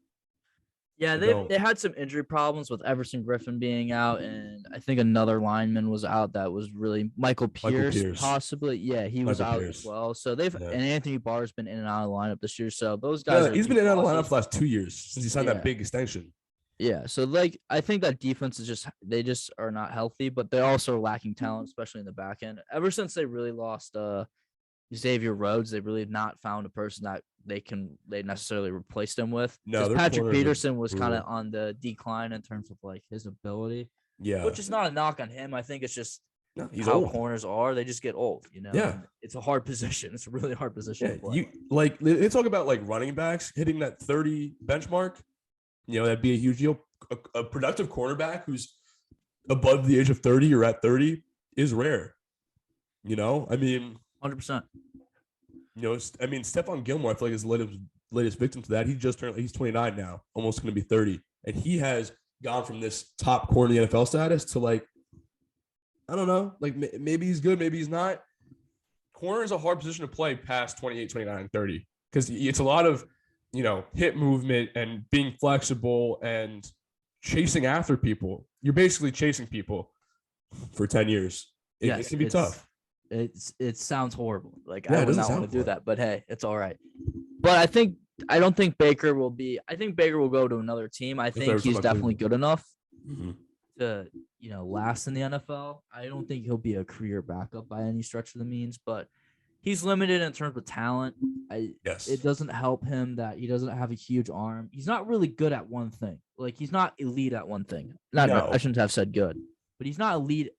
Yeah, they had some injury problems with Everson Griffin being out, and I think another lineman was out that was really Michael Pierce. Possibly. Yeah, he was out as well. So and Anthony Barr's been in and out of the lineup this year. So those guys he's been in and out of the lineup for the last 2 years since he signed that big extension. Yeah, so I think that defense is they just are not healthy, but they also are lacking talent, especially in the back end. Ever since they really lost Xavier Rhodes, they really have not found a person that they necessarily replaced him with. No, Patrick Peterson was kind of on the decline in terms of like his ability. Yeah, which is not a knock on him. I think it's just how old. Corners are. They just get old. Yeah, it's a hard position. It's a really hard position to play. They talk about running backs hitting that 30 benchmark. That'd be a huge deal. A productive cornerback who's above the age of 30 or at 30 is rare. I mean, 100%. Stephon Gilmore, I feel like is the latest victim to that. He's 29 now, almost going to be 30. And he has gone from this top corner in the NFL status to I don't know, maybe he's good, maybe he's not. Corner is a hard position to play past 28, 29, 30 because it's a lot of, hip movement and being flexible and chasing after people. You're basically chasing people for 10 years. It can be tough. It sounds horrible. I would not want to do that, but hey, it's all right. But I don't think Baker will be. I think Baker will go to another team. I think he's definitely good enough to last in the NFL. I don't think he'll be a career backup by any stretch of the means, but he's limited in terms of talent. It doesn't help him that he doesn't have a huge arm. He's not really good at one thing. He's not elite at one thing. I shouldn't have said good, but he's not elite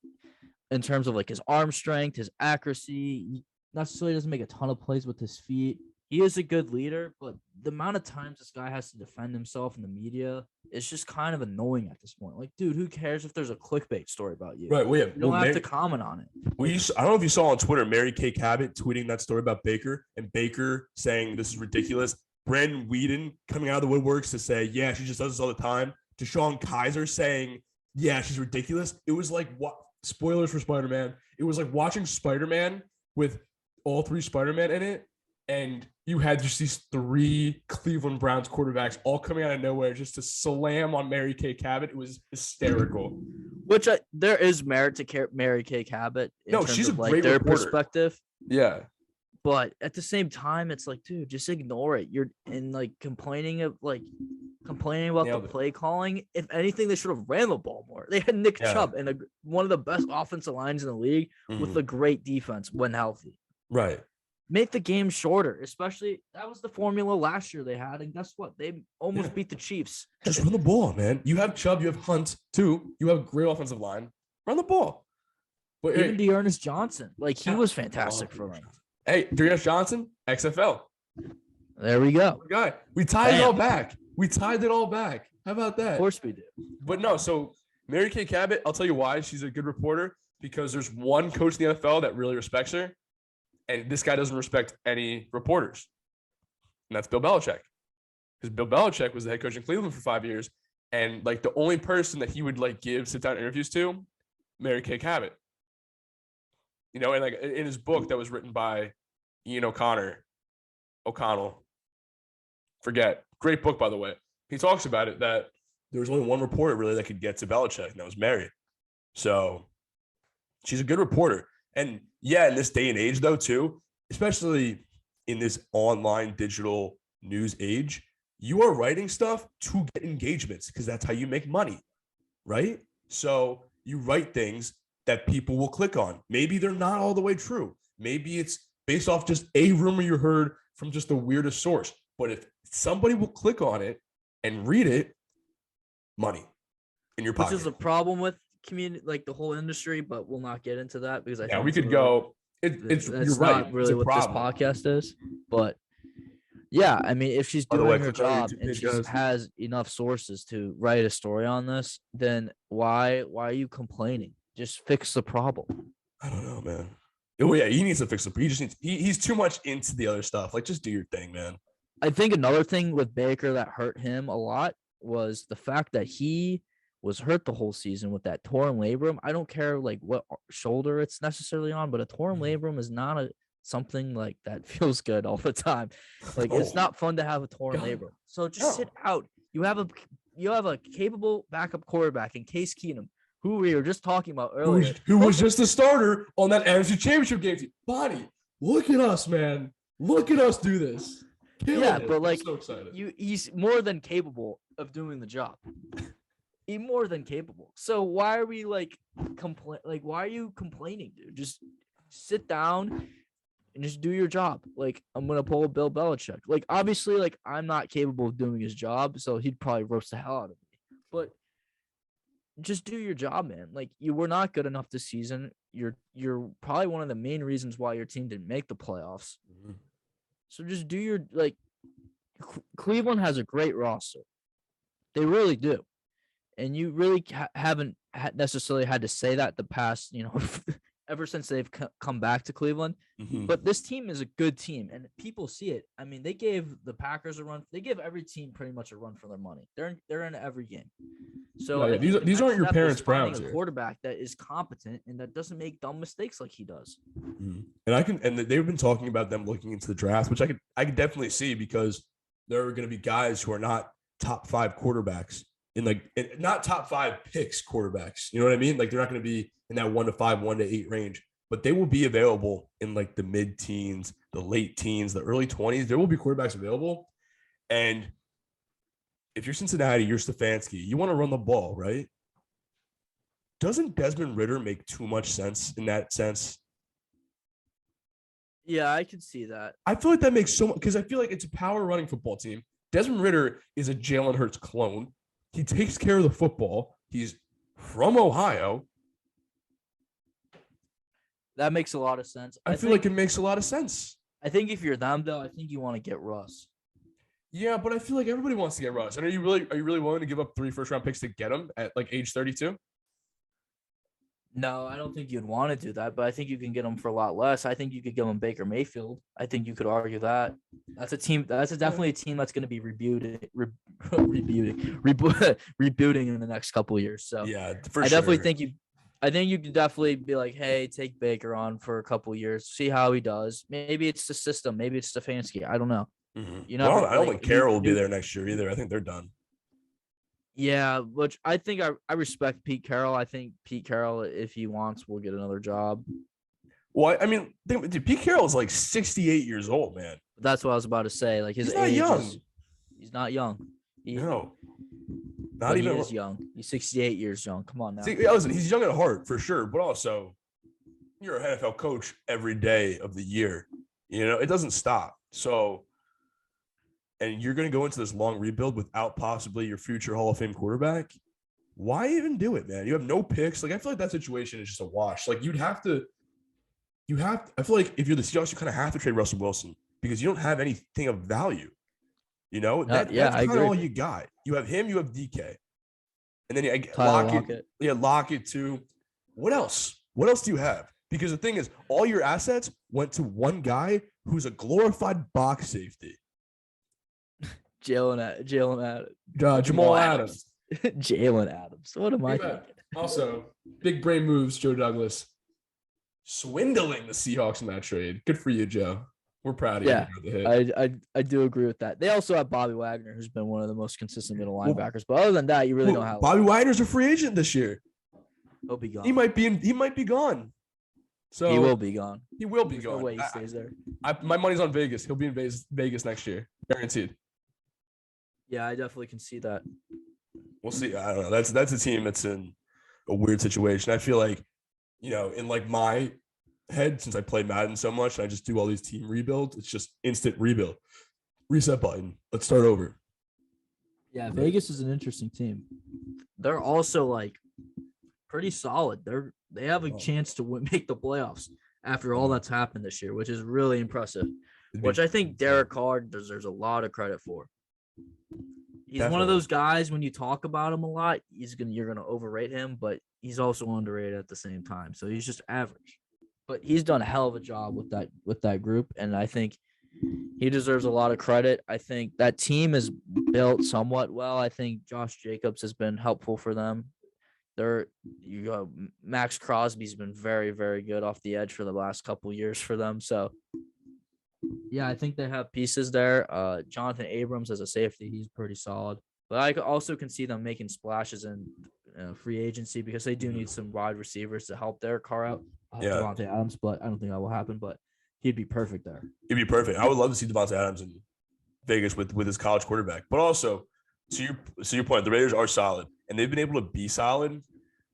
in terms of his arm strength, his accuracy. He necessarily doesn't make a ton of plays with his feet. he is a good leader, but the amount of times this guy has to defend himself in the media is just kind of annoying at this point. Like, dude, who cares if there's a clickbait story about you? Right. Well, yeah. You don't have to comment on it. Well, I don't know if you saw on Twitter, Mary Kay Cabot tweeting that story about Baker and Baker saying this is ridiculous. Brandon Whedon coming out of the woodworks to say, yeah, she just does this all the time. Deshaun Kaiser saying, yeah, she's ridiculous. It was like, what? Spoilers for Spider-Man. It was like watching Spider-Man with all 3 Spider-Man in it. And you had just these 3 Cleveland Browns quarterbacks all coming out of nowhere just to slam on Mary Kay Cabot. It was hysterical. Which there is merit to Mary Kay Cabot. No, she's a like great their reporter. perspective. Yeah. But at the same time, it's like, dude, just ignore it. You're in like complaining about the play calling. If anything, they should have ran the ball more. They had Nick Chubb and one of the best offensive lines in the league with a great defense when healthy. Right. Make the game shorter, especially that was the formula last year they had. And guess what? They almost beat the Chiefs. Just run the ball, man. You have Chubb, you have Hunt too. You have a great offensive line. Run the ball. But even Dearness Johnson, like he was fantastic for them. Hey, Dearness Johnson, XFL. There we go. Guy, we tied it all back. How about that? Of course we do. But no, so Mary Kay Cabot, I'll tell you why she's a good reporter, because there's one coach in the NFL that really respects her, and this guy doesn't respect any reporters. And that's Bill Belichick. Because Bill Belichick was the head coach in Cleveland for 5 years, and like the only person that he would like give sit-down interviews to, Mary Kay Cabot. You know, and like in his book that was written by Ian O'Connell, great book, by the way. He talks about it that there was only one reporter really that could get to Belichick, and that was Mary. So she's a good reporter. And yeah, in this day and age though, too, especially in this online digital news age, you are writing stuff to get engagements because that's how you make money, right? So you write things that people will click on. Maybe they're not all the way true. Maybe it's based off just a rumor you heard from just the weirdest source. But if somebody will click on it and read it, money in your pocket. Which is a problem with community, like the whole industry, but we'll not get into that because I think we could go. It's you're right. Not really what this podcast is, but yeah, I mean, if she's doing her job and she has enough sources to write a story on this, then why are you complaining? Just fix the problem. I don't know, man. Oh yeah, he needs to fix the. He just needs. He's too much into the other stuff. Like, just do your thing, man. I think another thing with Baker that hurt him a lot was the fact that he was hurt the whole season with that torn labrum. I don't care like what shoulder it's necessarily on, but a torn labrum is not something like that feels good all the time. Like it's not fun to have a torn labrum. So just sit out. You have a capable backup quarterback in Case Keenum, who we were just talking about earlier. Who was just a starter on that NFC Championship game team. Bonnie, look at us, man. Look at us do this. But like so excited. He's more than capable of doing the job. He's more than capable. So why are we like why are you complaining, dude? Just sit down and just do your job. Like, I'm gonna pull Bill Belichick. Like, obviously, like I'm not capable of doing his job, so he'd probably roast the hell out of me. But just do your job, man. Like, you were not good enough this season. You're probably one of the main reasons why your team didn't make the playoffs. Mm-hmm. So just do your Cleveland has a great roster. They really do. And you really haven't necessarily had to say that the past, ever since they've come back to Cleveland. Mm-hmm. But this team is a good team, and people see it. I mean, they gave the Packers a run. They give every team pretty much a run for their money. They're in every game. So these aren't your parents' Browns. A quarterback that is competent and that doesn't make dumb mistakes like he does. Mm-hmm. And they've been talking about them looking into the draft, which I could definitely see, because there are going to be guys who are not top 5 quarterbacks not top 5 picks quarterbacks. You know what I mean? Like, they're not going to be in that 1 to 5, 1 to 8 range, but they will be available in like the mid-teens, the late teens, the early 20s. There will be quarterbacks available. And if you're Cincinnati, you're Stefanski, you want to run the ball, right? Doesn't Desmond Ridder make too much sense in that sense? Yeah, I can see that. I feel like that makes so much, because I feel like it's a power running football team. Desmond Ridder is a Jalen Hurts clone. He takes care of the football. He's from Ohio. That makes a lot of sense. I feel like it makes a lot of sense. I think if you're them though, I think you want to get Russ. Yeah, but I feel like everybody wants to get Russ. And are you really willing to give up 3 first round picks to get him at like age 32? No, I don't think you'd want to do that, but I think you can get him for a lot less. I think you could give him Baker Mayfield. I think you could argue that. That's a team. Definitely a team that's going to be rebooting in the next couple of years. So Yeah, for I sure. definitely think you. I think you can definitely be like, hey, take Baker on for a couple of years, see how he does. Maybe it's the system, maybe it's Stefanski. I don't know. Mm-hmm. You know, Well, I don't think Carroll will be there next year either. I think they're done. Yeah, which I think I respect Pete Carroll. I think Pete Carroll, if he wants, will get another job. Well, I mean, dude, Pete Carroll is like 68 years old, man. That's what I was about to say. Like his He's not age young. He's not young. No, not But even. he is young. He's 68 years young. Come on now. See, yeah, listen, he's young at heart for sure, but also you're an NFL coach every day of the year. You know, it doesn't stop. So, and you're going to go into this long rebuild without possibly your future Hall of Fame quarterback. Why even do it, man? You have no picks. Like, I feel like that situation is just a wash. Like, I feel like if you're the Seahawks, you kind of have to trade Russell Wilson because you don't have anything of value. You know, that's kind of all you got. You have him, you have DK. And then you Lockett. Yeah, Lockett too. What else? What else do you have? Because the thing is, all your assets went to one guy who's a glorified box safety. Jamal Adams. Jalen Adams. What am I thinking? Also, big brain moves, Joe Douglas. Swindling the Seahawks in that trade. Good for you, Joe. We're proud of you. Yeah, I do agree with that. They also have Bobby Wagner, who's been one of the most consistent middle linebackers. But other than that, you really don't have Bobby Wagner's a free agent this year. He'll be gone. He might be gone. So he will be gone. He will be There's gone. No way he stays there. My money's on Vegas. He'll be in Vegas next year, guaranteed. Yeah, I definitely can see that. We'll see. I don't know. That's a team that's in a weird situation. I feel like, you know, in like my head, since I play Madden so much, and I just do all these team rebuilds. It's just instant rebuild, reset button. Let's start over. Yeah, Vegas is an interesting team. They're also like pretty solid. They have a chance to make the playoffs after all that's happened this year, which is really impressive. Which I think Derek Carr deserves a lot of credit for. He's one of those guys, when you talk about him a lot, you're gonna overrate him, but he's also underrated at the same time. So he's just average. But he's done a hell of a job with that group, and I think he deserves a lot of credit. I think that team is built somewhat well. I think Josh Jacobs has been helpful for them. Max Crosby's been very, very good off the edge for the last couple years for them. So yeah, I think they have pieces there. Jonathan Abrams as a safety, he's pretty solid. But I also can see them making splashes in free agency because they do need some wide receivers to help their car out. Devontae Adams, but I don't think that will happen. But he'd be perfect there. He'd be perfect. I would love to see Devontae Adams in Vegas with his college quarterback. But also, to your point, the Raiders are solid, and they've been able to be solid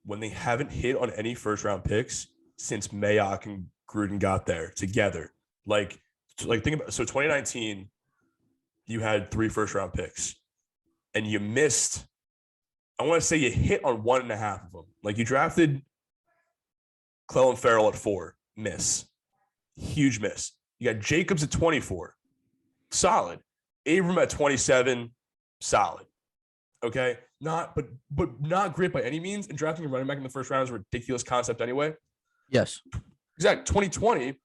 when they haven't hit on any first-round picks since Mayock and Gruden got there together. Like think about 2019, you had 3 first-round picks, and you missed. I want to say you hit on 1.5 of them. Like you drafted Clelin Ferrell at 4, miss, huge miss. You got Jacobs at 24, solid. Abram at 27, solid. Okay, not great by any means. And drafting a running back in the first round is a ridiculous concept anyway. Yes, exactly. 2020,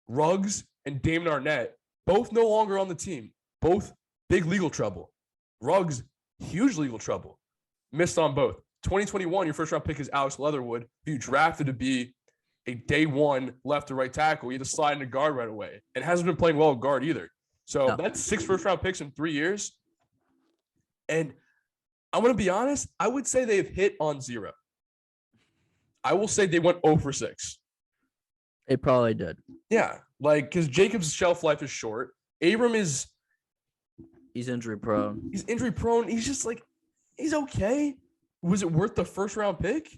Ruggs and Damon Arnett both no longer on the team. Both big legal trouble. Ruggs, huge legal trouble. Missed on both. 2021, your first round pick is Alex Leatherwood, who you drafted to be a day one left or right tackle. You had to slide into guard right away, and hasn't been playing well at guard either. So that's 6 first round picks in 3 years. And I'm going to be honest, I would say they've hit on 0. I will say they went 0 for 6. They probably did. Yeah, like because Jacobs' shelf life is short. Abram he's injury prone. He's injury prone. He's just like, he's okay. Was it worth the first round pick?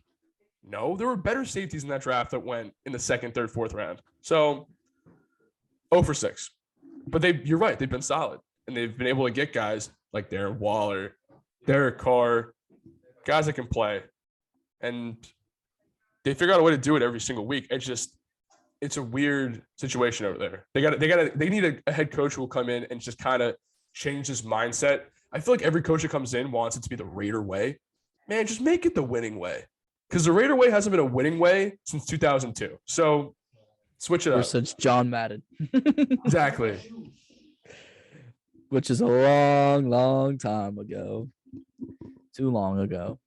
No, there were better safeties in that draft that went in the 2nd, 3rd, 4th round. So 0 for 6. But you're right, they've been solid. And they've been able to get guys like Darren Waller, Derek Carr, guys that can play. And they figure out a way to do it every single week. It's just it's a weird situation over there. They need a head coach who will come in and just kind of change his mindset. I feel like every coach that comes in wants it to be the Raider way. Man, just make it the winning way. Because the Raider way hasn't been a winning way since 2002. So switch it Or up. since John Madden. Exactly. Which is a long, long time ago. Too long ago.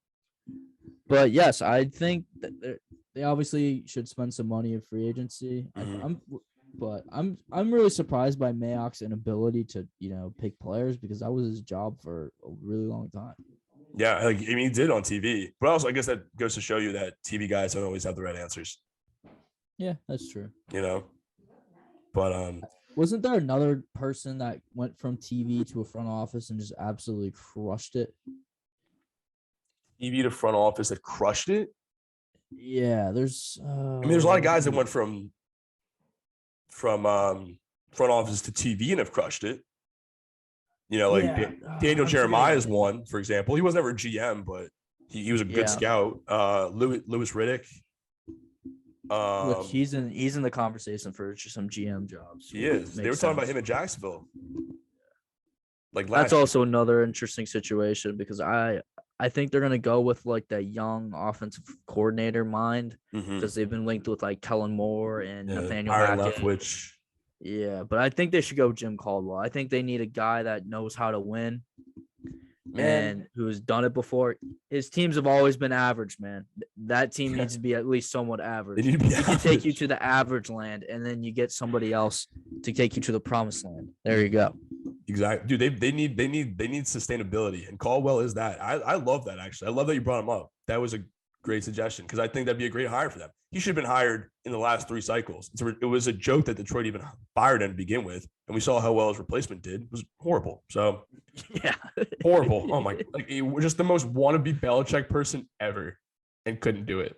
But yes, I think that they obviously should spend some money in free agency. I'm really surprised by Mayock's inability to, pick players because that was his job for a really long time. Yeah, like, I mean, he did on TV, but also I guess that goes to show you that TV guys don't always have the right answers. Yeah, that's true. But wasn't there another person that went from TV to a front office and just absolutely crushed it? TV to front office that crushed it. Yeah, there's. There's a lot of guys that went from front office to TV and have crushed it. Daniel Jeremiah is one, for example. He was never a GM, but he was a good scout. Louis Riddick. Look, he's in the conversation for some GM jobs. He is. They were talking about him in Jacksonville. That's also another interesting situation because I think they're gonna go with like that young offensive coordinator mind because they've been linked with like Kellen Moore and Nathaniel Hackett. Yeah, but I think they should go Jim Caldwell. I think they need a guy that knows how to win and who's done it before. His teams have always been average, man. That team needs to be at least somewhat average. They need to be average. Take you to the average land, and then you get somebody else to take you to the promised land. There you go. Exactly, dude. They need sustainability, and Caldwell is that. I love that actually. I love that you brought him up. That was a great suggestion because I think that'd be a great hire for them. He should have been hired in the last 3 cycles. It was a joke that Detroit even fired him to begin with, and we saw how well his replacement did. It was horrible. So yeah, horrible. Oh my! He was just the most wannabe Belichick person ever, and couldn't do it.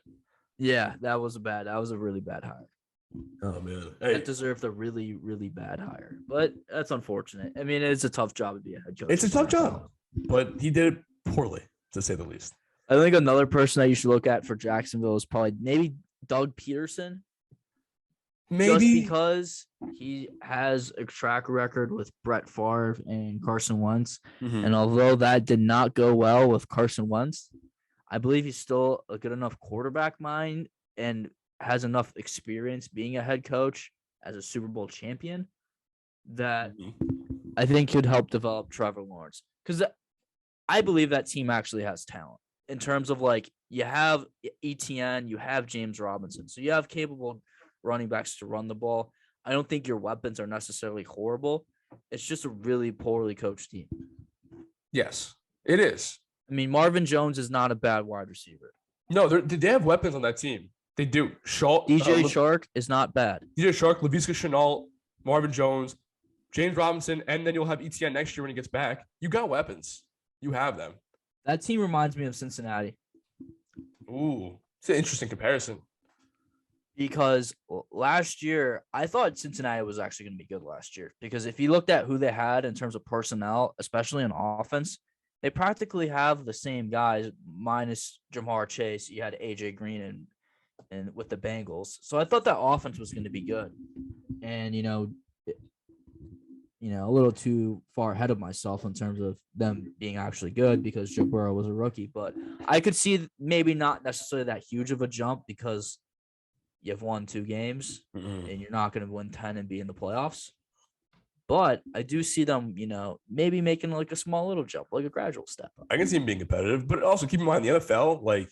Yeah, that was a really bad hire. Oh man, That deserved a really, really bad hire, but that's unfortunate. I mean, it's a tough job to be a head coach. It's a tough job, but he did it poorly, to say the least. I think another person that you should look at for Jacksonville is probably maybe Doug Peterson. Maybe just because he has a track record with Brett Favre and Carson Wentz, and although that did not go well with Carson Wentz, I believe he's still a good enough quarterback mind and has enough experience being a head coach as a Super Bowl champion that I think could help develop Trevor Lawrence. Because I believe that team actually has talent in terms of like you have ETN, you have James Robinson. So you have capable running backs to run the ball. I don't think your weapons are necessarily horrible. It's just a really poorly coached team. Yes, it is. I mean, Marvin Jones is not a bad wide receiver. No, they have weapons on that team. They do. DJ Shark is not bad. DJ Shark, Laviska Shenault, Marvin Jones, James Robinson, and then you'll have ETN next year when he gets back. You got weapons. You have them. That team reminds me of Cincinnati. Ooh, it's an interesting comparison. Because last year, I thought Cincinnati was actually going to be good last year. Because if you looked at who they had in terms of personnel, especially on offense, they practically have the same guys minus Jamar Chase. You had AJ Green and with the Bengals. So I thought that offense was going to be good. And, a little too far ahead of myself in terms of them being actually good because Joe Burrow was a rookie. But I could see maybe not necessarily that huge of a jump because you've won 2 games and you're not going to win 10 and be in the playoffs. But I do see them, maybe making like a small little jump, like a gradual step up. I can see them being competitive, but also keep in mind the NFL, like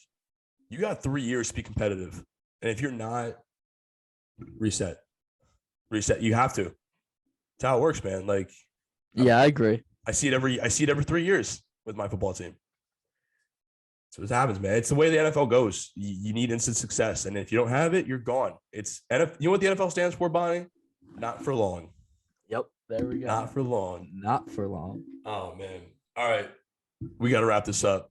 you got 3 years to be competitive. And if you're not, reset. You have to. That's how it works, man. Like, yeah, I agree. I see it every 3 years with my football team. So what happens, man. It's the way the NFL goes. You need instant success, and if you don't have it, you're gone. It's you know what the NFL stands for, Bonnie? Not for long. Yep, there we go. Not for long. Not for long. Oh man. All right, we got to wrap this up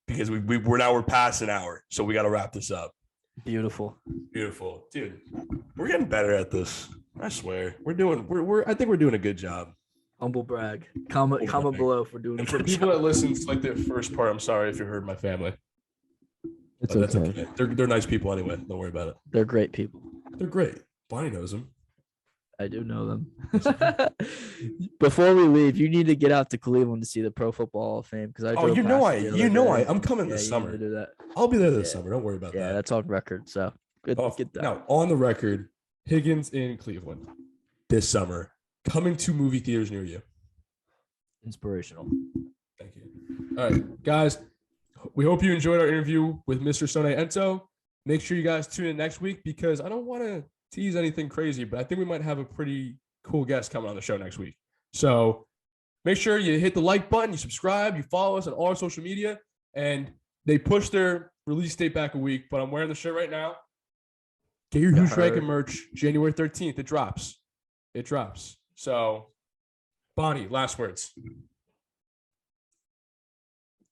because we're past an hour, so we got to wrap this up. Beautiful, dude. We're getting better at this. I swear, I think we're doing a good job. Humble brag. Comment below if we're doing. And for people that listen to like the first part, I'm sorry if you heard my family. It's okay. That's okay. They're nice people anyway. Don't worry about it. They're great people. They're great. Bonnie knows him. I do know them. Before we leave, you need to get out to Cleveland to see the Pro Football Hall of Fame because I drove past it the other day. I'm coming Yeah, this you summer. need to do that. I'll be there this Yeah. summer. Don't worry about Yeah, that. that's on record. So good. Get that. Now, on the record, Higgins in Cleveland this summer, coming to movie theaters near you. Inspirational. Thank you. All right, guys, we hope you enjoyed our interview with Mr. Sone Ntoh. Make sure you guys tune in next week because I don't want to tease anything crazy, but I think we might have a pretty cool guest coming on the show next week. So make sure you hit the like button, you subscribe, you follow us on all our social media, and they pushed their release date back a week, but I'm wearing the shirt right now. Get your Huge Rankin merch, January 13th. It drops. So, Bonnie, last words.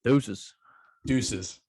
Deuces. Deuces.